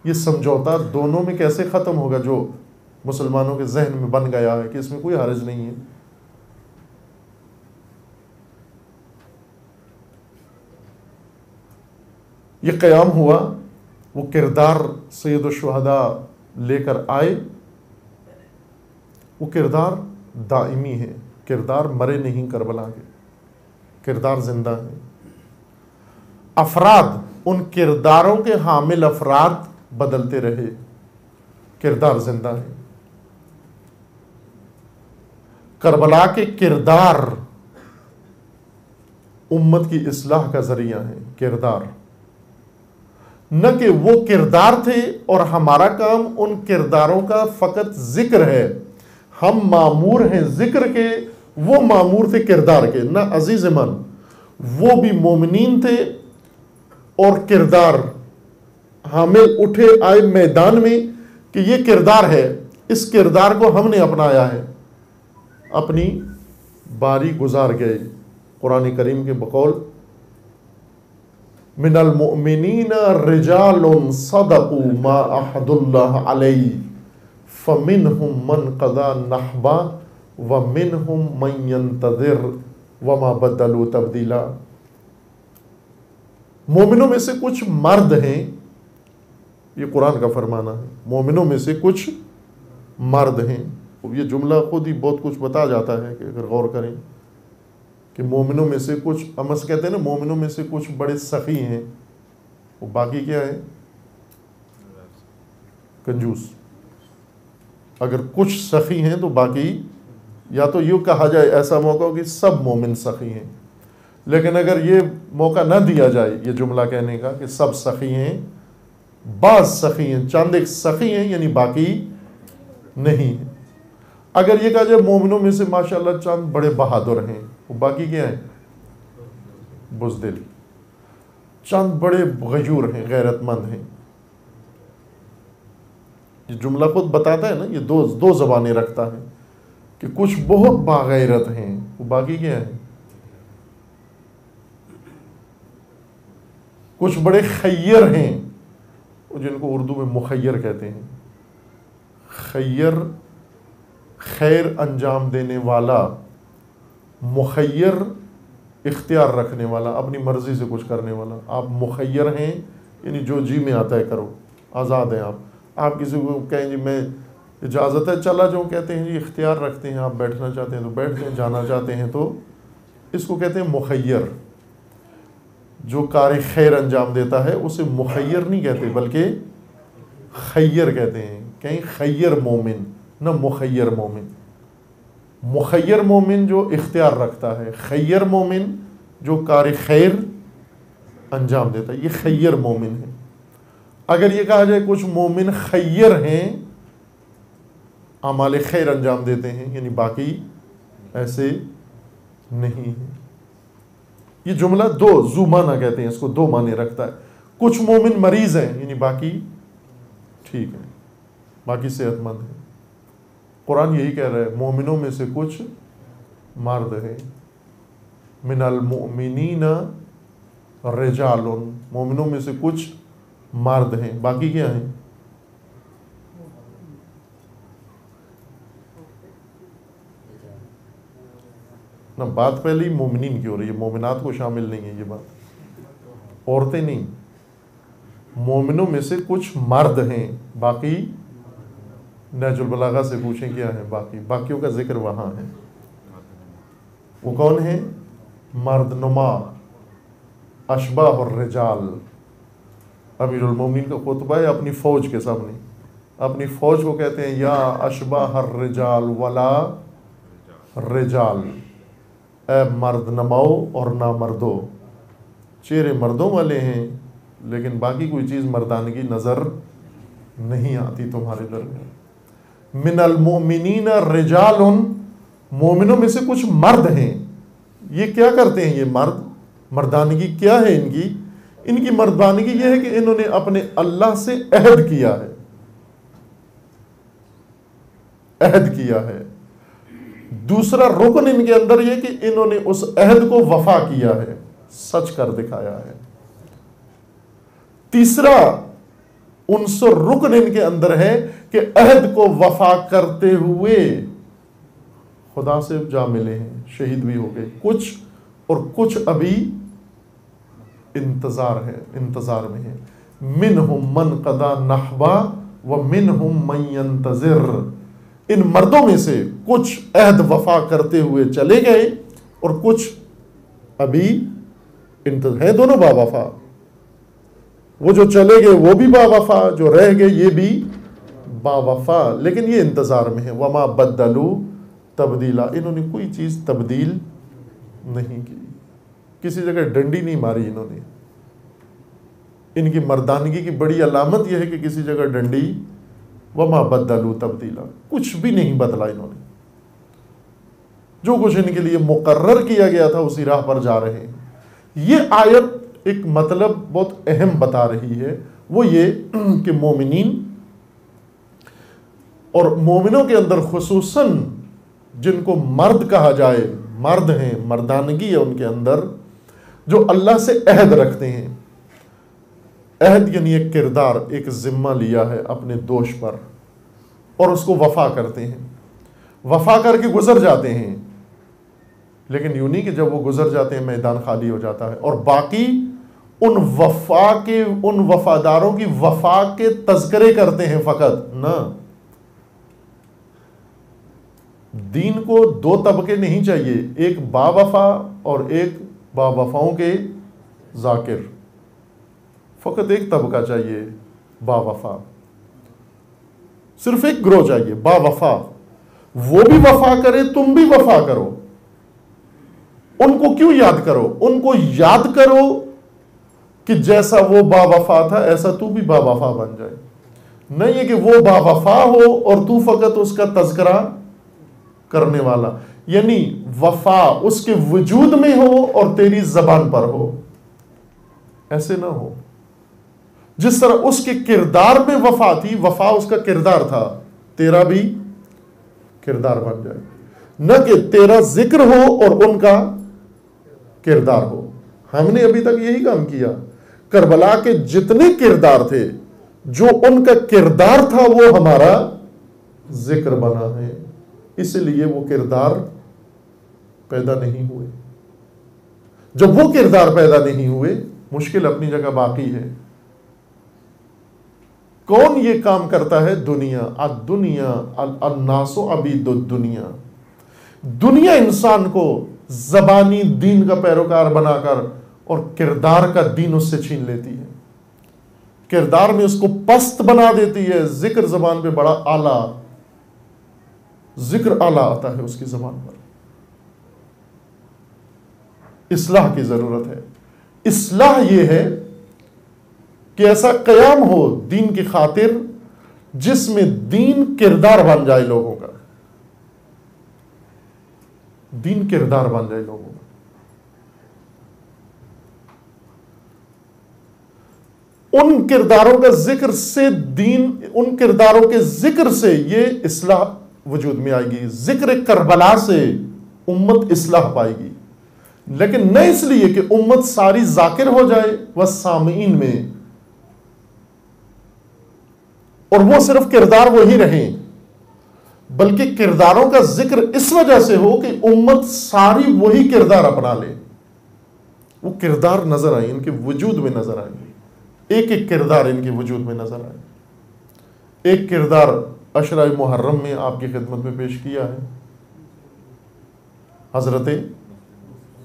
یہ سمجھوتا دونوں میں کیسے ختم ہوگا جو مسلمانوں کے ذہن میں بن گیا ہے کہ اس میں کوئی حرج نہیں ہے. یہ قیام ہوا، وہ کردار سید الشہداء لے کر آئے. وہ کردار دائمی ہے، کردار مرے نہیں کربلا کے، کردار زندہ ہے. افراد، ان کرداروں کے حامل افراد بدلتے رہے، کردار زندہ ہے. کربلا کے کردار امت کی اصلاح کا ذریعہ ہے. کردار نہ کہ وہ کردار تھے اور ہمارا کام ان کرداروں کا فقط ذکر ہے. ہم مامور ہیں ذکر کے، وہ مامور تھے کردار کے. نہ عزیز من، وہ بھی مومنین تھے اور کردار حامل اٹھے آئے میدان میں کہ یہ کردار ہے، اس کردار کو ہم نے اپنایا ہے. اپنی باری گزار گئے. قرآن کریم کے بقول من المؤمنین رجال صدقوا ما عهد اللہ علیہ فمنهم من قضى نحبه ومنهم من ينتظر وما بدلوا تبدیلا. مومنوں میں سے کچھ مرد ہیں، یہ قرآن کا فرمانا ہے، مومنوں میں سے کچھ مرد ہیں. یہ جملہ خود ہی بہت کچھ بتا جاتا ہے کہ اگر غور کریں کہ مومنوں میں سے کچھ، ہم سے کہتے ہیں نا مومنوں میں سے کچھ بڑے سخی ہیں، وہ باقی کیا ہے؟ کنجوس. اگر کچھ سخی ہیں تو باقی، یا تو یوں کہا جائے ایسا موقع ہو کہ سب مومن سخی ہیں. لیکن اگر یہ موقع نہ دیا جائے یہ جملہ کہنے کا کہ سب سخی ہیں، بعض سخی ہیں، چند ایک سخی ہیں، یعنی باقی نہیں ہیں. اگر یہ کہا جائے مومنوں میں سے ماشاءاللہ چند بڑے بہادر ہیں، وہ باقی کیا ہیں؟ بزدل. چند بڑے غیور ہیں، غیرت مند ہیں. یہ جملہ خود بتاتا ہے نا، یہ دو زبانیں رکھتا ہے کہ کچھ بہت باغیرت ہیں، وہ باقی کیا ہیں؟ کچھ بڑے خیر ہیں جن کو اردو میں مخیر کہتے ہیں. خیر خیر انجام دینے والا، مخیر اختیار رکھنے والا، اپنی مرضی سے کچھ کرنے والا. آپ مخیر ہیں یعنی جو جی میں آتا ہے کرو، آزاد ہیں آپ. آپ کسی کو کہیں جی میں اجازت ہے چلا جاؤں، کہتے ہیں جی اختیار رکھتے ہیں. آپ بیٹھنا چاہتے ہیں تو بیٹھ جائیں، جانا چاہتے ہیں تو. اس کو کہتے ہیں مخیر. جو کار خیر انجام دیتا ہے اسے مخیر نہیں کہتے بلکہ خیر کہتے ہیں. کہیں خیر مومن نہ مخیر مومن. مخیر مومن جو اختیار رکھتا ہے، خیر مومن جو کار خیر انجام دیتا ہے. یہ خیر مومن ہے. اگر یہ کہا جائے کچھ مومن خیر ہیں، اعمال خیر انجام دیتے ہیں، یعنی باقی ایسے نہیں ہیں. یہ جملہ دو ذو معنی کہتے ہیں اس کو، دو معنی رکھتا ہے. کچھ مومن مریض ہیں یعنی باقی ٹھیک ہیں، باقی صحت مند ہیں. قرآن یہی کہہ رہا ہے مومنوں میں سے کچھ مرد ہیں. من المؤمنین رجال، مومنوں میں سے کچھ مرد ہیں، باقی کیا ہیں؟ نہ بات پہلے ہی مومنین کی ہو رہی ہے، مومنات کو شامل نہیں ہے یہ بات، عورتیں نہیں. مومنوں میں سے کچھ مرد ہیں، باقی نہج البلاغہ سے پوچھیں کیا ہے باقی. باقیوں کا ذکر وہاں ہے. وہ کون ہیں؟ مرد نما، اشباہ الرجال. امیر المومنین کا خطبہ ہے اپنی فوج کے سامنے. اپنی فوج کو کہتے ہیں یا اشباہ الرجال ولا رجال، اے مرد نماؤ اور نامردو. چہرے مردوں والے ہیں لیکن باقی کوئی چیز مردانگی نظر نہیں آتی تمہارے درمیان. من المؤمنین رجال، مومنوں میں سے کچھ مرد ہیں. یہ کیا کرتے ہیں یہ مرد؟ مردانگی کیا ہے ان کی؟ ان کی مردانگی یہ ہے کہ انہوں نے اپنے اللہ سے عہد کیا ہے. عہد کیا ہے. دوسرا رکن ان کے اندر یہ کہ انہوں نے اس عہد کو وفا کیا ہے، سچ کر دکھایا ہے. تیسرا عنصر رکن ان کے اندر ہے کہ عہد کو وفا کرتے ہوئے خدا سے جا ملے ہیں، شہید بھی ہو گئے کچھ، اور کچھ ابھی انتظار ہے، انتظار میں ہے. منہم من قضا نحبا ومنہم من ينتظر. ان مردوں میں سے کچھ عہد وفا کرتے ہوئے چلے گئے اور کچھ ابھی انتظار ہیں. دونوں با وفا. وہ جو چلے گئے وہ بھی با وفا، جو رہ گئے یہ بھی با وفا، لیکن یہ انتظار میں ہے. وما بدلوا تبدیلا، انہوں نے کوئی چیز تبدیل نہیں کی، کسی جگہ ڈنڈی نہیں ماری انہوں نے. ان کی مردانگی کی بڑی علامت یہ ہے کہ کسی جگہ ڈنڈی، وما بدلوا تبدیلا، کچھ بھی نہیں بدلا انہوں نے. جو کچھ ان کے لیے مقرر کیا گیا تھا اسی راہ پر جا رہے ہیں. یہ آیت ایک مطلب بہت اہم بتا رہی ہے، وہ یہ کہ مومنین اور مومنوں کے اندر خصوصاً جن کو مرد کہا جائے، مرد ہیں، مردانگی ہے ان کے اندر، جو اللہ سے عہد رکھتے ہیں. عہد یعنی ایک کردار، ایک ذمہ لیا ہے اپنے دوش پر اور اس کو وفا کرتے ہیں. وفا کر کے گزر جاتے ہیں، لیکن یوں نہیں کہ جب وہ گزر جاتے ہیں میدان خالی ہو جاتا ہے اور باقی ان وفا کے، ان وفاداروں کی وفا کے تذکرے کرتے ہیں فقط. نہ، دین کو دو طبقے نہیں چاہیے، ایک با وفا اور ایک با وفاؤں کے ذاکر. فقط ایک طبقہ چاہیے، با وفا. صرف ایک گروہ چاہیے، با وفا. وہ بھی وفا کرے، تم بھی وفا کرو. ان کو کیوں یاد کرو؟ ان کو یاد کرو کہ جیسا وہ با وفا تھا ایسا تو بھی با وفا بن جائے. نہیں ہے کہ وہ با وفا ہو اور تو فقط اس کا تذکرہ کرنے والا، یعنی وفا اس کے وجود میں ہو اور تیری زبان پر ہو. ایسے نہ ہو. جس طرح اس کے کردار میں وفا تھی، وفا اس کا کردار تھا، تیرا بھی کردار بن جائے. نہ کہ تیرا ذکر ہو اور ان کا کردار ہو. ہم نے ابھی تک یہی کام کیا. کربلا کے جتنے کردار تھے، جو ان کا کردار تھا وہ ہمارا ذکر بنا ہے، اس لیے وہ کردار پیدا نہیں ہوئے۔ جب وہ کردار پیدا نہیں ہوئے، مشکل اپنی جگہ باقی ہے۔ کون یہ کام کرتا ہے؟ دنیا۔ الدنیا الناس عبید الدنیا۔ دنیا انسان کو زبانی دین کا پیروکار بنا کر اور کردار کا دین اس سے چھین لیتی ہے، کردار میں اس کو پست بنا دیتی ہے۔ ذکر زبان پہ بڑا اعلیٰ، ذکر اعلیٰ آتا ہے اس کی زبان پر۔ اصلاح کی ضرورت ہے۔ اصلاح یہ ہے کہ ایسا قیام ہو دین کی خاطر جس میں دین کردار بن جائے لوگوں کا، دین کردار بن جائے لوگوں کا۔ ان کرداروں کا ذکر سے دین، ان کرداروں کے ذکر سے یہ اصلاح وجود میں آئے گی۔ ذکر کربلا سے امت اصلاح پائے گی، لیکن نہ اس لیے کہ امت ساری ذاکر ہو جائے وہ سامعین میں، اور وہ صرف کردار وہی رہیں، بلکہ کرداروں کا ذکر اس وجہ سے ہو کہ امت ساری وہی کردار اپنا لے۔ وہ کردار نظر آئیں، ان کے وجود میں نظر آئیں، ایک ایک کردار ان کے وجود میں نظر آئے۔ ایک کردار عشرہ محرم میں آپ کی خدمت میں پیش کیا ہے، حضرت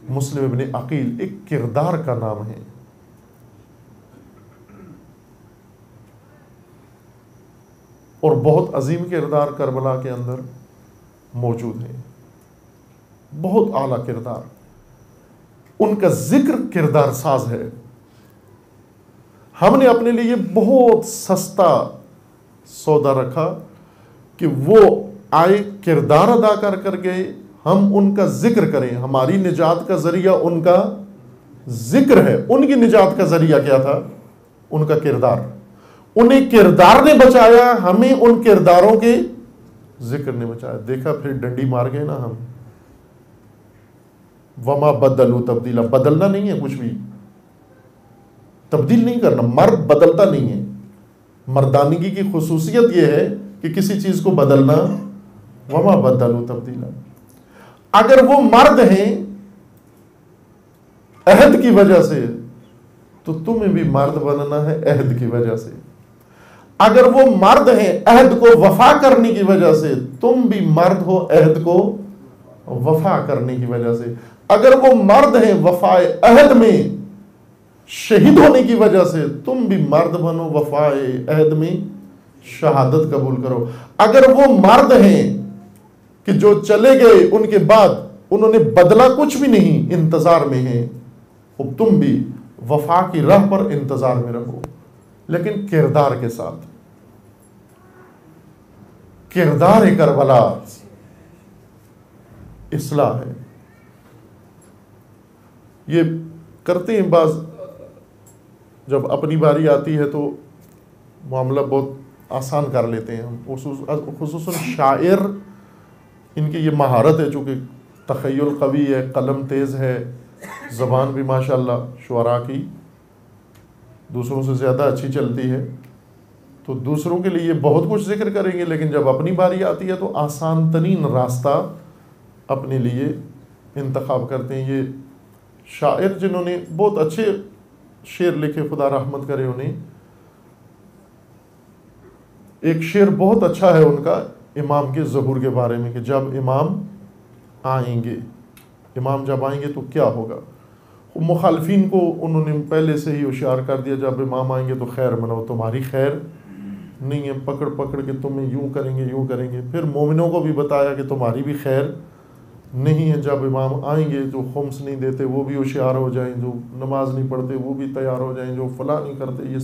مسلم ابن عقیل ایک کردار کا نام ہے۔ اور بہت عظیم کردار کربلا کے اندر موجود ہے، بہت اعلیٰ کردار۔ ان کا ذکر کردار ساز ہے۔ ہم نے اپنے لیے بہت سستا سودا رکھا کہ وہ آئے، کردار ادا کر گئے، ہم ان کا ذکر کریں۔ ہماری نجات کا ذریعہ ان کا ذکر ہے۔ ان کی نجات کا ذریعہ کیا تھا؟ ان کا کردار۔ انہیں کردار نے بچایا، ہمیں ان کرداروں کے ذکر نے بچایا۔ دیکھا پھر ڈنڈی مار گئے نا ہم۔ وما بدلوا تبدیلا، بدلنا نہیں ہے کچھ بھی، تبدیل نہیں کرنا۔ مرد بدلتا نہیں ہے۔ مردانگی کی خصوصیت یہ ہے کہ کسی چیز کو بدلنا، وما بدلوا تبدیلا۔ اگر وہ مرد ہیں عہد کی وجہ سے تو تمہیں بھی مرد بننا ہے عہد کی وجہ سے۔ اگر وہ مرد ہیں عہد کو وفا کرنے کی وجہ سے، تم بھی مرد ہو عہد کو وفا کرنے کی وجہ سے۔ اگر وہ مرد ہیں وفائے عہد میں شہید ہونے کی وجہ سے، تم بھی مرد بنو وفائے عہد میں شہادت قبول کرو۔ اگر وہ مرد ہیں کہ جو چلے گئے ان کے بعد انہوں نے بدلا کچھ بھی نہیں، انتظار میں ہیں، اب تم بھی وفا کی راہ پر انتظار میں رہو، لیکن کردار کے ساتھ۔ کردار کربلا اصلاح ہے۔ یہ کرتے ہیں بعض، جب اپنی باری آتی ہے تو معاملہ بہت آسان کر لیتے ہیں ہم، خصوصاً شاعر، ان کی یہ مہارت ہے، چونکہ تخیل قوی ہے، قلم تیز ہے، زبان بھی ماشاءاللہ شعراء کی دوسروں سے زیادہ اچھی چلتی ہے، تو دوسروں کے لیے بہت کچھ ذکر کریں گے، لیکن جب اپنی باری آتی ہے تو آسان ترین راستہ اپنے لیے انتخاب کرتے ہیں۔ یہ شاعر جنہوں نے بہت اچھے شعر لکھے، خدا رحمت کرے انہیں، ایک شعر بہت اچھا ہے ان کا امام کے ظہور کے بارے میں، کہ جب امام آئیں گے، امام جب آئیں گے تو کیا ہوگا۔ مخالفین کو انہوں نے پہلے سے ہی ہوشیار کر دیا، جب امام آئیں گے تو خیر مناؤ، تمہاری خیر نہیں ہے، پکڑ پکڑ کے تمہیں یوں کریں گے یوں کریں گے۔ پھر مومنوں کو بھی بتایا کہ تمہاری بھی خیر نہیں ہے، جب امام آئیں گے جو خمس نہیں دیتے وہ بھی ہوشیار ہو جائیں، جو نماز نہیں پڑھتے وہ بھی تیار ہو جائیں، جو فلاں نہیں کرتے، یہ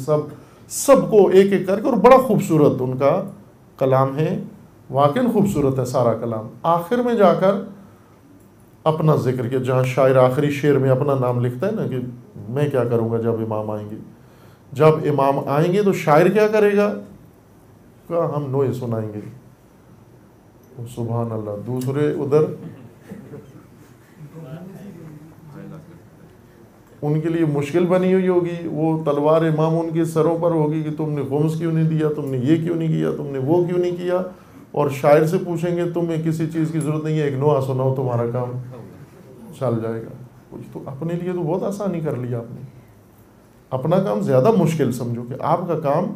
سب کو ایک ایک کر کے۔ اور بڑا خوبصورت ان کا کلام ہے، واقعی خوبصورت ہے سارا کلام۔ آخر میں جا کر اپنا ذکر کیا، جہاں شاعر آخری شعر میں اپنا نام لکھتا ہے نا کہ میں کیا کروں گا جب امام آئیں گے۔ جب امام آئیں گے تو شاعر کیا کرے گا؟ کہا ہم نوئے سنائیں گے۔ سبحان اللہ۔ دوسرے ادھر ان کے لیے مشکل بنی ہوئی ہوگی، وہ تلوار امام ان کے سروں پر ہوگی کہ تم نے خمس کیوں نہیں دیا، تم نے یہ کیوں نہیں کیا، تم نے وہ کیوں نہیں کیا، اور شاعر سے پوچھیں گے تمہیں کسی چیز کی ضرورت نہیں ہے، ایک نوحہ سناؤ تمہارا کام چل جائے گا. کچھ تو اپنے لیے تو بہت آسانی کر لیا آپ نے. اپنا کام زیادہ مشکل سمجھو کہ آپ کا کام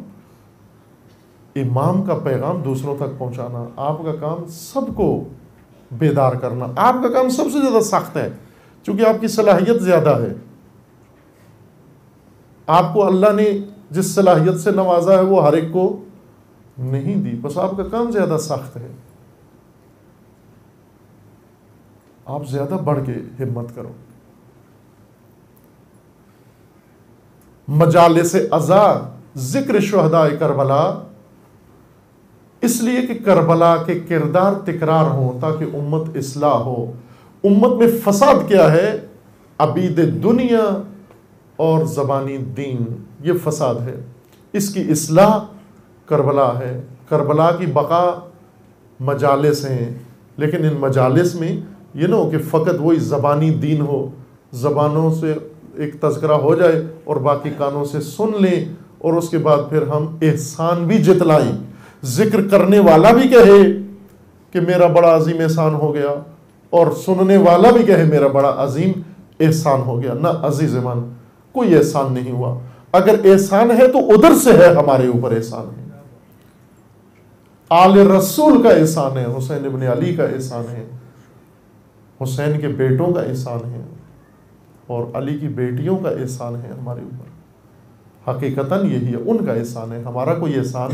امام کا پیغام دوسروں تک پہنچانا، آپ کا کام سب کو بیدار کرنا، آپ کا کام سب سے زیادہ سخت ہے چونکہ آپ کی صلاحیت زیادہ ہے. آپ کو اللہ نے جس صلاحیت سے نوازا ہے وہ ہر ایک کو نہیں دی، بس آپ کا کام زیادہ سخت ہے. آپ زیادہ بڑھ کے ہمت کرو. مجالس عزا ذکر شہداء کربلا، اس لیے کہ کربلا کے کردار تکرار ہوں تاکہ امت اصلاح ہو. امت میں فساد کیا ہے؟ عبید دنیا اور زبانی دین، یہ فساد ہے. اس کی اصلاح کربلا ہے. کربلا کی بقا مجالس ہیں، لیکن ان مجالس میں یہ نہ ہو کہ فقط وہی زبانی دین ہو، زبانوں سے ایک تذکرہ ہو جائے اور باقی کانوں سے سن لیں اور اس کے بعد پھر ہم احسان بھی جتلائیں. ذکر کرنے والا بھی کہے کہ میرا بڑا عظیم احسان ہو گیا اور سننے والا بھی کہے میرا بڑا عظیم احسان ہو گیا. نہ عزیز من، کوئی احسان نہیں ہوا. اگر احسان ہے تو ادھر سے ہے، ہمارے اوپر احسان ہے. آل رسول کا احسان ہے، حسین ابن علی کا احسان ہے، حسین کے بیٹوں کا احسان ہے اور علی کی بیٹیوں کا احسان ہے ہمارے اوپر. حقیقتاً یہی ہے، ان کا احسان ہے، ہمارا کوئی احسان.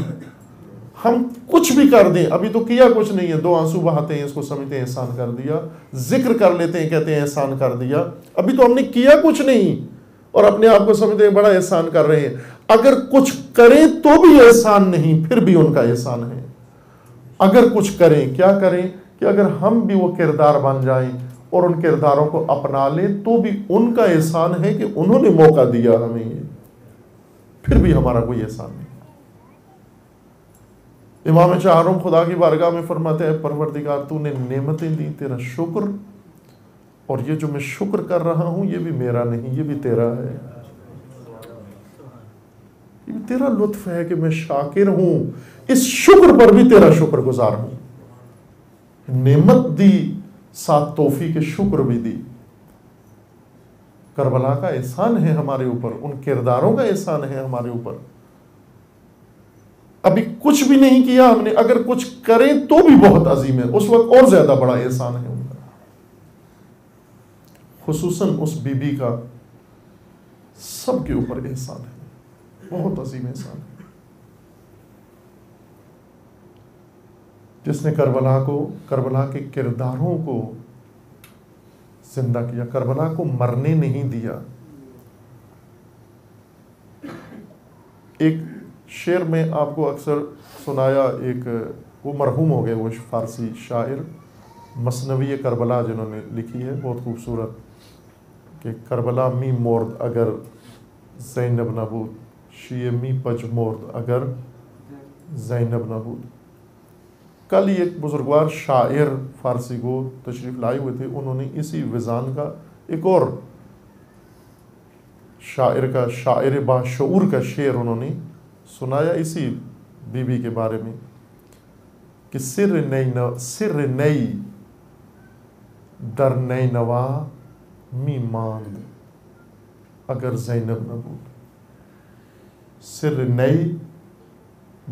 ہم کچھ بھی کر دیں، ابھی تو کیا کچھ نہیں ہے، 2 آنسو بہاتے ہیں اس کو سمجھتے ہیں احسان کر دیا، ذکر کر لیتے ہیں کہتے ہیں احسان کر دیا، ابھی تو ہم نے کیا کچھ نہیں اور اپنے آپ کو سمجھتے ہیں بڑا احسان کر رہے ہیں. اگر کچھ کریں تو بھی احسان نہیں، پھر بھی ان کا احسان ہے. اگر کچھ کریں، کیا کریں کہ اگر ہم بھی وہ کردار بن جائیں اور ان کرداروں کو اپنا لیں تو بھی ان کا احسان ہے کہ انہوں نے موقع دیا ہمیں، یہ پھر بھی ہمارا کوئی احسان نہیں. امام چہارم خدا کی بارگاہ میں فرماتے ہیں پروردگار تو نے نعمتیں دی، تیرا شکر، اور یہ جو میں شکر کر رہا ہوں یہ بھی میرا نہیں، یہ بھی تیرا ہے. یہ تیرا لطف ہے کہ میں شاکر ہوں، اس شکر پر بھی تیرا شکر گزار ہوں. نعمت دی ساتھ توفیق شکر بھی دی. کربلا کا احسان ہے ہمارے اوپر، ان کرداروں کا احسان ہے ہمارے اوپر. ابھی کچھ بھی نہیں کیا ہم نے، اگر کچھ کریں تو بھی بہت عظیم ہے، اس وقت اور زیادہ بڑا احسان ہے ان کا. خصوصاً اس بی بی کا سب کے اوپر احسان ہے، بہت عظیم احسان ہے. جس نے کربلا کے کرداروں کو زندہ کیا، کربلا کو مرنے نہیں دیا. ایک شعر میں آپ کو اکثر سنایا، ایک وہ مرحوم ہو گئے، وہ فارسی شاعر مثنوی کربلا جنہوں نے لکھی ہے، بہت خوبصورت، کہ کربلا می مرد اگر زینب نہ بود، شیعہ می پج مرد اگر زینب نہ بود. کل ہی ایک بزرگوار شاعر فارسی کو تشریف لائے ہوئے تھے، انہوں نے اسی وزان کا ایک اور شاعر باشعور کا شعر انہوں نے سنایا اسی بی بی کے بارے میں کہ سر نئی در نئی نوا می ماند اگر زینب نہ بود. سر نئی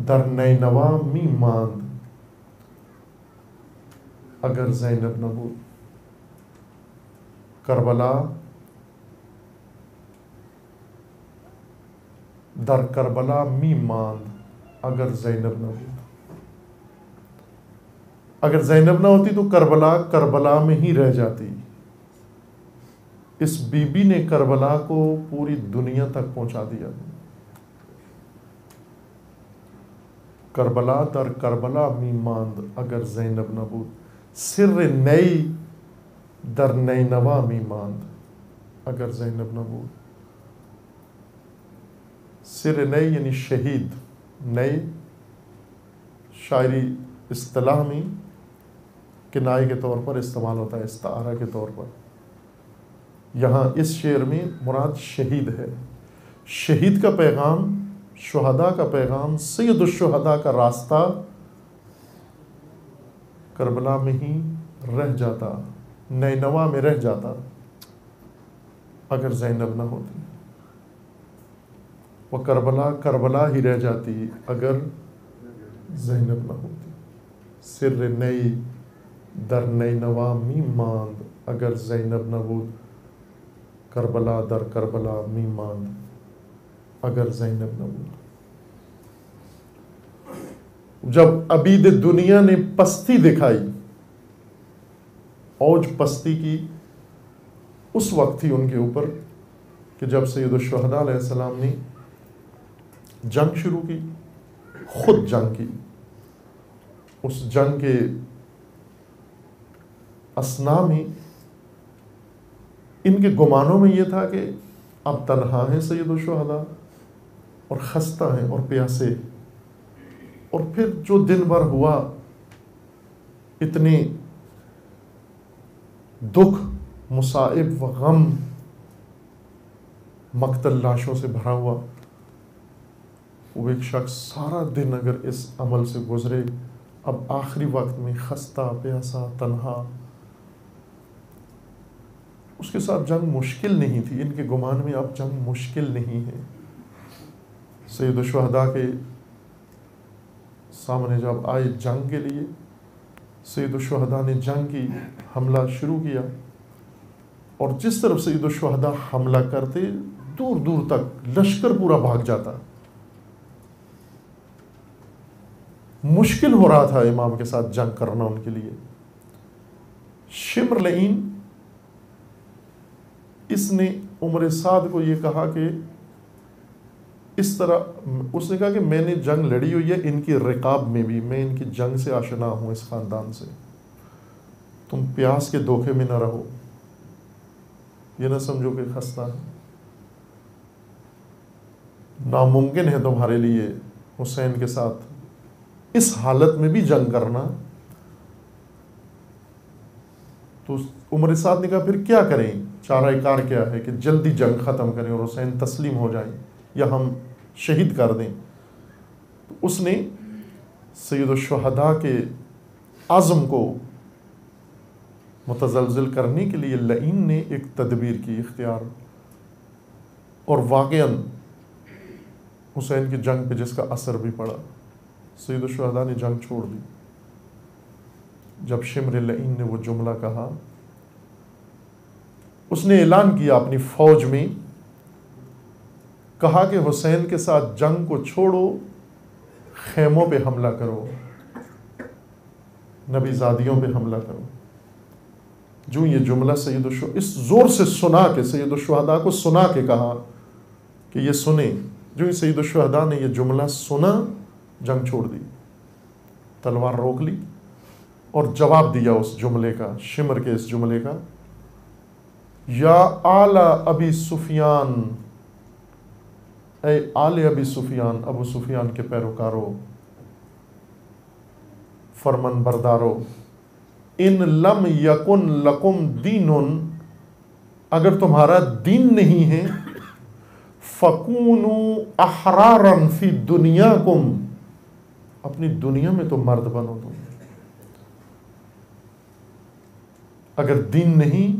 در نئی نوا می ماند اگر زینب نہ بود. کربلا در کربلا می ماند اگر زینب نہ بود. اگر زینب نہ ہوتی تو کربلا میں ہی رہ جاتی. اس بی بی نے کربلا کو پوری دنیا تک پہنچا دیا. کربلا در کربلا می ماند اگر زینب نہ بود. سر نئی در نئی نوا می ماند اگر زینب نہ بود. سر نئی یعنی شہید، نئی شاعری اصطلاح میں کنائے کے طور پر استعمال ہوتا ہے، استعارہ کے طور پر. یہاں اس شعر میں مراد شہید ہے. شہید کا پیغام، شہداء کا پیغام، سید الشہداء کا راستہ کربلا میں ہی رہ جاتا، نینوا میں رہ جاتا اگر زینب نہ ہوتی. وہ کربلا ہی رہ جاتی اگر زینب نہ ہوتی. سر نئی در نینوا می ماند اگر زینب نہ بود. کربلا در کربلا می ماند اگر زینب نہ بود. جب عبید دنیا نے پستی دکھائی، اوج پستی کی اس وقت تھی ان کے اوپر کہ جب سید الشہداء علیہ السلام نے جنگ شروع کی، خود جنگ کی. اس جنگ کے اثناء میں ان کے گمانوں میں یہ تھا کہ اب تنہا ہیں سید الشہداء اور خستہ ہیں اور پیاسے. اور پھر جو دن بھر ہوا، اتنے دکھ، مصائب و غم، مقتل لاشوں سے بھرا ہوا. وہ ایک شخص سارا دن اگر اس عمل سے گزرے، اب آخری وقت میں خستہ، پیاسا، تنہا، اس کے ساتھ جنگ مشکل نہیں تھی. ان کے گمان میں اب جنگ مشکل نہیں ہے. سید الشہداء کے سامنے جب آئے جنگ کے لیے، سید الشہداء نے جنگ کی، حملہ شروع کیا. اور جس طرف سید الشہداء حملہ کرتے، دور دور تک لشکر پورا بھاگ جاتا. مشکل ہو رہا تھا امام کے ساتھ جنگ کرنا ان کے لیے. شمر لعین اس نے عمر سعد کو یہ کہا کہ اس طرح، اس نے کہا کہ میں نے جنگ لڑی ہوئی ہے ان کی رقاب میں بھی، میں ان کی جنگ سے آشنا ہوں، اس خاندان سے. تم پیاس کے دھوکے میں نہ رہو، یہ نہ سمجھو کہ خستہ ہے. ناممکن ہے تمہارے لیے حسین کے ساتھ اس حالت میں بھی جنگ کرنا. تو عمر سعد نے کہا پھر کیا کریں، چارہ کار کیا ہے کہ جلدی جنگ ختم کریں اور حسین تسلیم ہو جائیں یا ہم شہید کر دیں. تو اس نے سید الشہداء کے عزم کو متزلزل کرنے کے لیے لعین نے ایک تدبیر کی اختیار، اور واقعاً حسین کی جنگ پہ جس کا اثر بھی پڑا. سید الشہداء نے جنگ چھوڑ دی. جب شمر لعین نے وہ جملہ کہا، اس نے اعلان کیا اپنی فوج میں، کہا کہ حسین کے ساتھ جنگ کو چھوڑو، خیموں پہ حملہ کرو، نبی زادیوں پہ حملہ کرو. جو یہ جملہ اس زور سے سنا کے، سید الشہداء کو سنا کے کہا کہ یہ سنیں. جو ہی سید الشہداء نے یہ جملہ سنا، جنگ چھوڑ دی، تلوار روک لی اور جواب دیا اس جملے کا، شمر کے اس جملے کا، یا آل ابی سفیان، اے آل ابی سفیان، ابو سفیان کے پیروکارو، فرمان بردارو، ان لم یکن لکم دین، اگر تمہارا دین نہیں ہے، فکونوا احرارا فی دنیاکم، اپنی دنیا میں تو مرد بنو. تم اگر دین نہیں،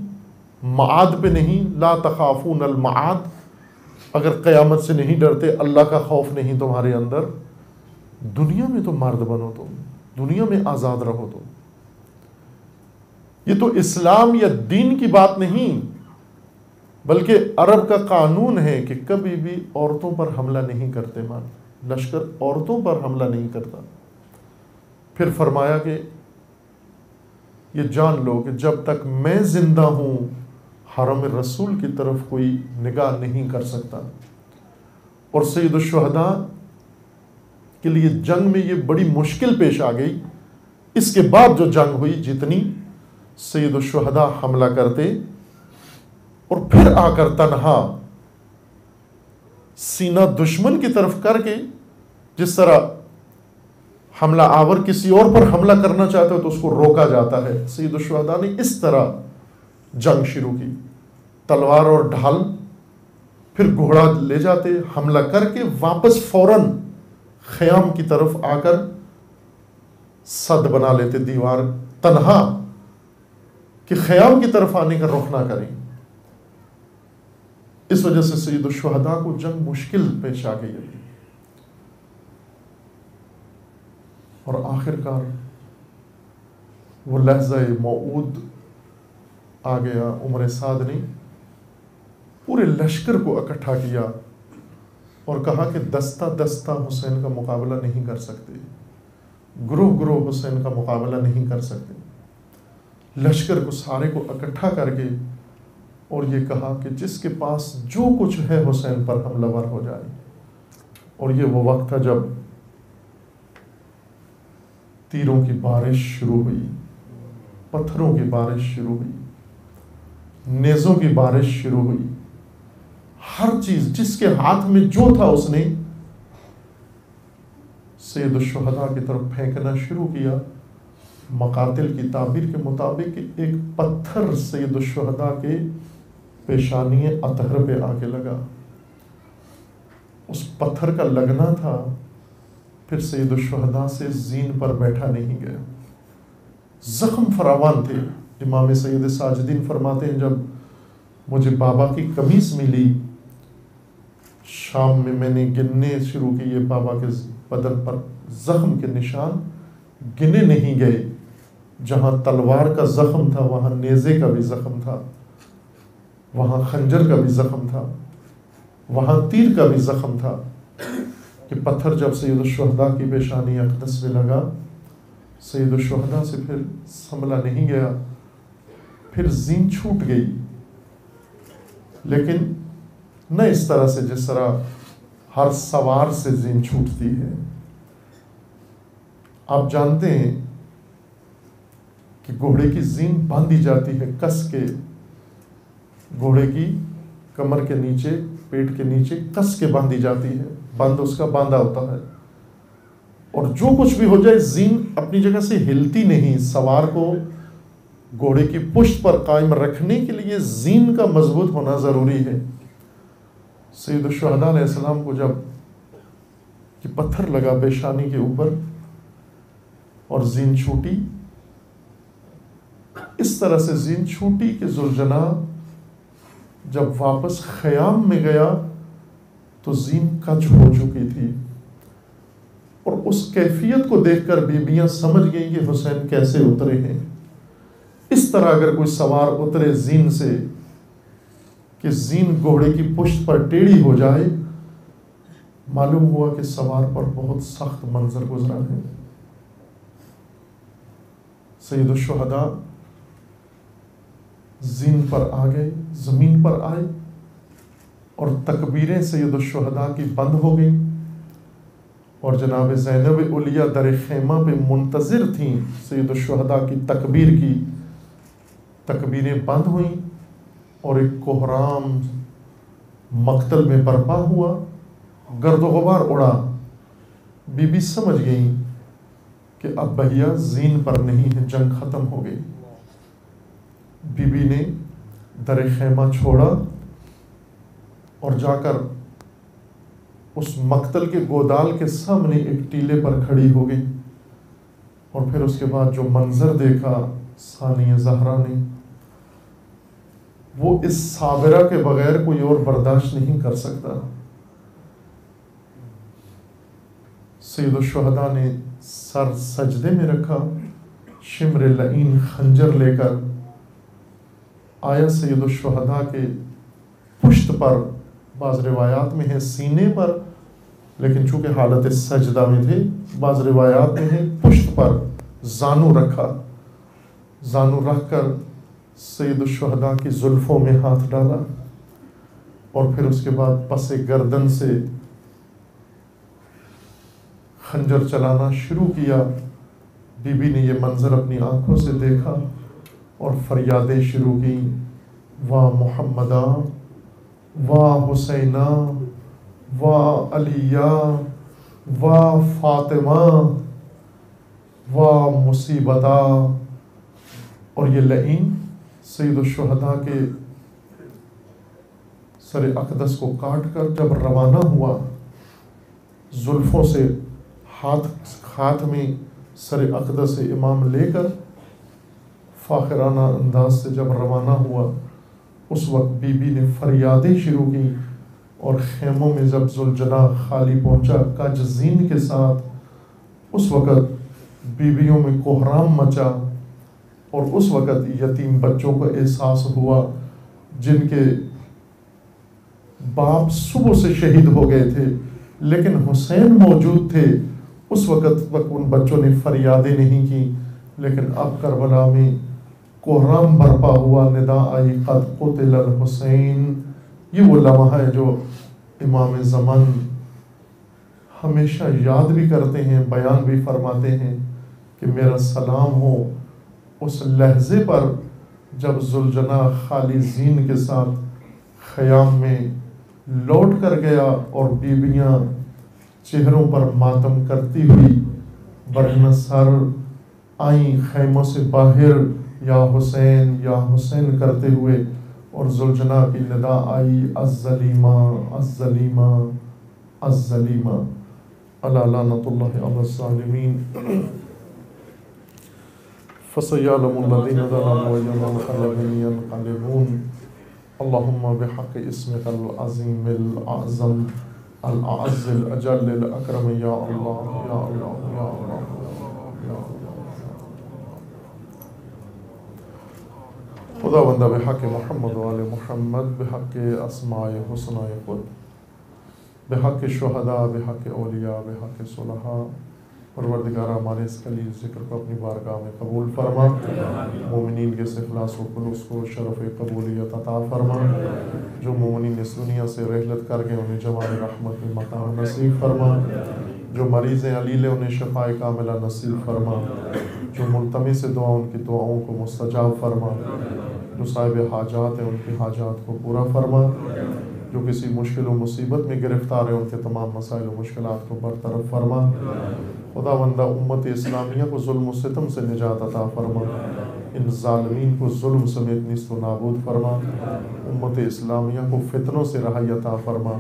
معاد پہ نہیں، لا تخافون المعاد، اگر قیامت سے نہیں ڈرتے، اللہ کا خوف نہیں تمہارے اندر، دنیا میں تو مرد بنو، تم دنیا میں آزاد رہو. تم یہ تو اسلام یا دین کی بات نہیں، بلکہ عرب کا قانون ہے کہ کبھی بھی عورتوں پر حملہ نہیں کرتے. لشکر عورتوں پر حملہ نہیں کرتا. پھر فرمایا کہ یہ جان لو کہ جب تک میں زندہ ہوں، حرم رسول کی طرف کوئی نگاہ نہیں کر سکتا. اور سید الشہداء کے لیے جنگ میں یہ بڑی مشکل پیش آ گئی. اس کے بعد جو جنگ ہوئی، جتنی سید الشہداء حملہ کرتے اور پھر آ کر تنہا سینہ دشمن کی طرف کر کے، جس طرح حملہ آور کسی اور پر حملہ کرنا چاہتا ہے تو اس کو روکا جاتا ہے، سید الشہداء نے اس طرح جنگ شروع کی. تلوار اور ڈھال، پھر گھوڑا لے جاتے، حملہ کر کے واپس فوراً خیام کی طرف آ کر صد بنا لیتے، دیوار تنہا، کہ خیام کی طرف آنے کا رخ نہ کریں۔ اس وجہ سے سید الشہداء کو جنگ مشکل پیش آ گئی ہے۔ اور آخر کار وہ لحظہ موعود آ گیا۔ عمر سعد نے پورے لشکر کو اکٹھا کیا اور کہا کہ دستہ دستہ حسین کا مقابلہ نہیں کر سکتے، گروہ گروہ حسین کا مقابلہ نہیں کر سکتے۔ لشکر کو سارے کو اکٹھا کر کے اور یہ کہا کہ جس کے پاس جو کچھ ہے حسین پر حملہ ور ہو جائے۔ اور یہ وہ وقت تھا جب تیروں کی بارش شروع ہوئی، پتھروں کی بارش شروع ہوئی، نیزوں کی بارش شروع ہوئی۔ ہر چیز جس کے ہاتھ میں جو تھا اس نے سید الشہداء کی طرف پھینکنا شروع کیا۔ مقاتل کی تعبیر کے مطابق ایک پتھر سید الشہداء کے پیشانی اطہر پہ آ کے لگا۔ اس پتھر کا لگنا تھا، پھر سید الشہداء سے زین پر بیٹھا نہیں گیا۔ زخم فراوان تھے۔ امام سید ساجدین فرماتے ہیں جب مجھے بابا کی قمیص ملی شام میں نے گننے شروع کیے، بابا کے بدن پر زخم کے نشان گنے نہیں گئے۔ جہاں تلوار کا زخم تھا وہاں نیزے کا بھی زخم تھا، وہاں خنجر کا بھی زخم تھا، وہاں تیر کا بھی زخم تھا، کہ پتھر جب سید الشہداء کی پیشانی اقدس میں لگا، سید الشہداء سے پھر سنبھلا نہیں گیا، پھر زین چھوٹ گئی، لیکن نہ اس طرح سے جس طرح ہر سوار سے زین چھوٹتی ہے۔ آپ جانتے ہیں کہ گھوڑے کی زین باندھی جاتی ہے کس کے، گھوڑے کی کمر کے نیچے، پیٹ کے نیچے کس کے باندھی جاتی ہے، بند اس کا باندھا ہوتا ہے، اور جو کچھ بھی ہو جائے زین اپنی جگہ سے ہلتی نہیں۔ سوار کو گھوڑے کی پشت پر قائم رکھنے کے لیے زین کا مضبوط ہونا ضروری ہے۔ سید الشہداء علیہ السلام کو جب یہ پتھر لگا پیشانی کے اوپر اور زین چھوٹی، اس طرح سے زین چھوٹی کہ ذوالجناح جب واپس خیام میں گیا تو زین کج ہو چکی تھی، اور اس کیفیت کو دیکھ کر بیبیاں سمجھ گئیں کہ حسین کیسے اترے ہیں۔ اس طرح اگر کوئی سوار اترے زین سے کہ زین گھوڑے کی پشت پر ٹیڑھی ہو جائے، معلوم ہوا کہ سوار پر بہت سخت منظر گزرا ہے۔ سید الشہداء زین پر آ گئے، زمین پر آئے، اور تکبیریں سید الشہداء کی بند ہو گئیں، اور جناب زینب علیہ در خیمہ پہ منتظر تھیں سید الشہداء کی تکبیر کی۔ تکبیریں بند ہوئیں اور ایک کوہرام مقتل میں برپا ہوا، گرد و غبار اڑا۔ بی بی سمجھ گئیں کہ اب بھیا زین پر نہیں ہے، جنگ ختم ہو گئی۔ بی بی نے در خیمہ چھوڑا اور جا کر اس مقتل کے گودال کے سامنے ایک ٹیلے پر کھڑی ہو گئی، اور پھر اس کے بعد جو منظر دیکھا ثانیہ زہرا نے، وہ اس صابرہ کے بغیر کوئی اور برداشت نہیں کر سکتا۔ سید الشہداء نے سر سجدے میں رکھا، شمر لعین خنجر لے کر آیا سید الشہداء کے پشت پر، بعض روایات میں ہے سینے پر، لیکن چونکہ حالت سجدہ میں تھے، بعض روایات میں ہے پشت پر زانو رکھا، زانو رکھ کر سید الشہداء کی زلفوں میں ہاتھ ڈالا، اور پھر اس کے بعد پس گردن سے خنجر چلانا شروع کیا۔ بی بی نے یہ منظر اپنی آنکھوں سے دیکھا اور فریادیں شروع کی، واہ محمدہ، واہ حسینہ، واہ علیہ، واہ فاطمہ، واہ مصیبتہ۔ اور یہ لعین سید الشہداء کے سر اقدس کو کاٹ کر جب روانہ ہوا، زلفوں سے ہاتھ میں سر اقدس امام لے کر فاخرانہ انداز سے جب روانہ ہوا، اس وقت بی بی نے فریادیں شروع کی، اور خیموں میں جب ذوالجناح خالی پہنچا کاجزین کے ساتھ، اس وقت بیویوں میں کوہرام مچا، اور اس وقت یتیم بچوں کو احساس ہوا جن کے باپ صبح سے شہید ہو گئے تھے لیکن حسین موجود تھے۔ اس وقت ان بچوں نے فریادیں نہیں کی، لیکن اب کربلا میں کوہرام برپا ہوا، ندا آئی قد قتل الحسین۔ یہ وہ لمحہ ہے جو امام زمان ہمیشہ یاد بھی کرتے ہیں، بیان بھی فرماتے ہیں کہ میرا سلام ہو اس لحظے پر جب ذوالجناح خالی زین کے ساتھ خیام میں لوٹ کر گیا، اور بیویاں چہروں پر ماتم کرتی ہوئی برہنہ سر آئیں خیموں سے باہر، یا حسین کرتے ہوئے، اور ذوالجناح کی ندا آئی الظلیمہ الظلیمہ الظلیمہ الا لعنۃ اللہ علی الظالمین۔ فسیعلم الذین ظلموا أی منقلب ینقلبون۔ اللہم بحق اسمک العظیم الاعظم الاعز الاجل الاکرم یا اللہ یا اللہ یا اللہ یا اللہ۔ خدا بندہ بحق محمد و آل محمد، بحق اسماء حسنى خود، بحق شہداء، بحق اولیاء، بحق صلحاء، پروردگارہ ہمارے اس قلیل ذکر کو اپنی بارگاہ میں قبول فرما، مومنین کے اخلاص و خلوص کو شرف قبولیت عطا فرما، جو مومنین اس دنیا سے رحلت کر گئے انہیں جمال رحمت میں مقام نصیب فرما، جو مریض علیل انہیں شفاء کاملہ نصیب فرما، جو ملتمس دعا ان کی دعاؤں کو مستجاب فرما، جو صاحب حاجات ہیں ان کی حاجات کو پورا فرما، جو کسی مشکل و مصیبت میں گرفتار ہیں ان کے تمام مسائل و مشکلات کو برطرف فرما۔ خدا بندہ امت اسلامیہ کو ظلم و ستم سے نجات عطا فرما، ان ظالمین کو ظلم سمیت نیست و نابود فرما، امت اسلامیہ کو فتنوں سے رہائی عطا فرما،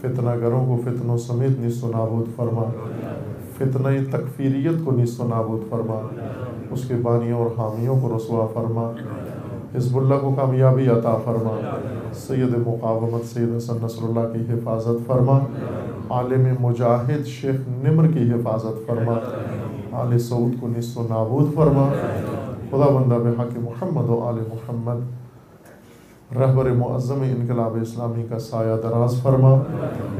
فتنہ گروں کو فتنوں سمیت نیست و نابود فرما، فتنہ تکفیریت کو نیست و نابود فرما، اس کے بانیوں اور حامیوں کو رسوا فرما، حزب اللہ کو کامیابی عطا فرما، سید مقاومت سید حسن نصر اللہ کی حفاظت فرما، عالم مجاہد شیخ نمر کی حفاظت فرما، آل سعود کو نیست و نابود فرما۔ خدا بندہ بحق محمد و آل محمد، رہبر معظم انقلاب اسلامی کا سایہ دراز فرما،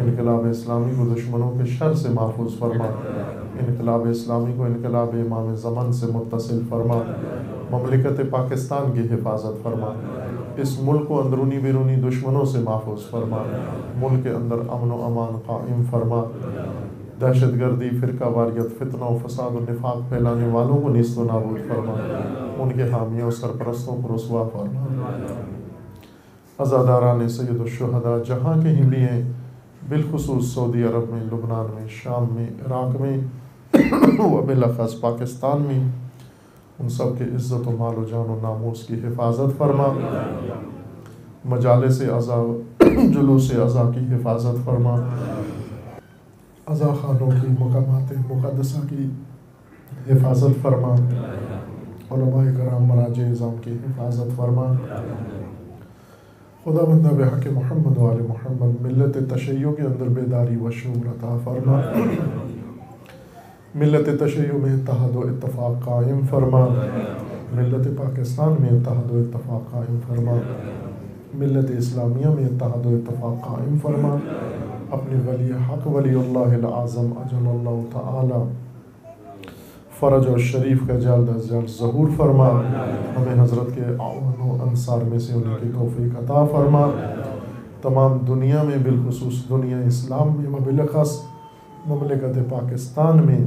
انقلاب اسلامی کو دشمنوں کے شر سے محفوظ فرما، انقلاب اسلامی کو انقلاب امام زمان سے متصل فرما، مملکت پاکستان کی حفاظت فرما، اس ملک کو اندرونی بیرونی دشمنوں سے محفوظ فرما، ملک کے اندر امن و امان قائم فرما، دہشت گردی، فرقہ واریت، فتنہ و فساد و نفاق پھیلانے والوں کو نیست و نابود فرما، ان کے حامیوں سرپرستوں کو رسوا فرما۔ عزاداران سید الشہداء جہاں کہیں بھی ہیں، بالخصوص سعودی عرب میں، لبنان میں، شام میں، عراق میں و بالاخص پاکستان میں، ان سب کے عزت و مال و جان و ناموس کی حفاظت فرما، مجالس عزا، جلوس عزا کی حفاظت فرما، عزا خانوں کی، مقامات مقدسہ کی حفاظت فرما، علماء کرام مراجع اعظام کی حفاظت فرما۔ خدا بندہ بحق محمد و آل محمد، ملت تشیع کے اندر بیداری و شعور عطا فرما، ملت تشیع میں اتحاد و اتفاق قائم فرما، ملت پاکستان میں اتحاد و اتفاق قائم فرما، ملت اسلامیہ میں اتحاد و اتفاق قائم فرما، اپنے ولی حق ولی اللہ العظم اجل اللہ تعالی فرج اور شریف کا جلد از جلد ظہور فرما، ہمیں حضرت کے اعوان و انصار میں سے انہیں کی توفیق عطا فرما، تمام دنیا میں بالخصوص دنیا اسلام میں و بالاخص مملکت پاکستان میں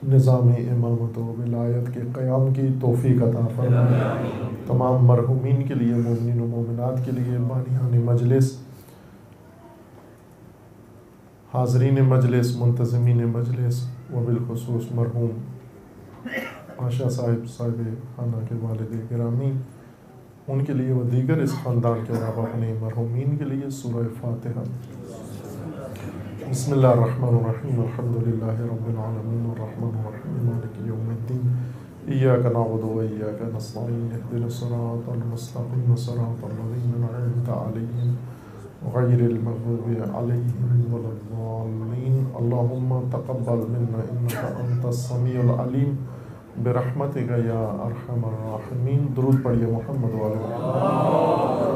نظام امامت و ولایت کے قیام کی توفیق عطا فرما، تمام مرحومین کے لیے، مومنین و مومنات کے لیے، بانیان مجلس، حاضرین مجلس، منتظمین مجلس و بالخصوص مرحوم آشا صاحب خانہ کے والد گرامی ان کے لیے و دیگر اس خاندان کے علاوہ اپنے مرحومین کے لیے سورہ فاتحہ۔ بسم اللہ الرحمن الرحیم، الحمد للہ رب العالمین الرحمن الرحیم مالک یوم الدین، ایاک نعبد و ایاک نستعین، اہدنا الصراط المستقیم صراط الذین انعمت علیہم غیر المغضوب علیہم ولا الضالین، اللہم تقبل منا انک انت السمیع العلیم برحمتک یا ارحم الراحمین۔ درود پڑھیے محمد والے محمد۔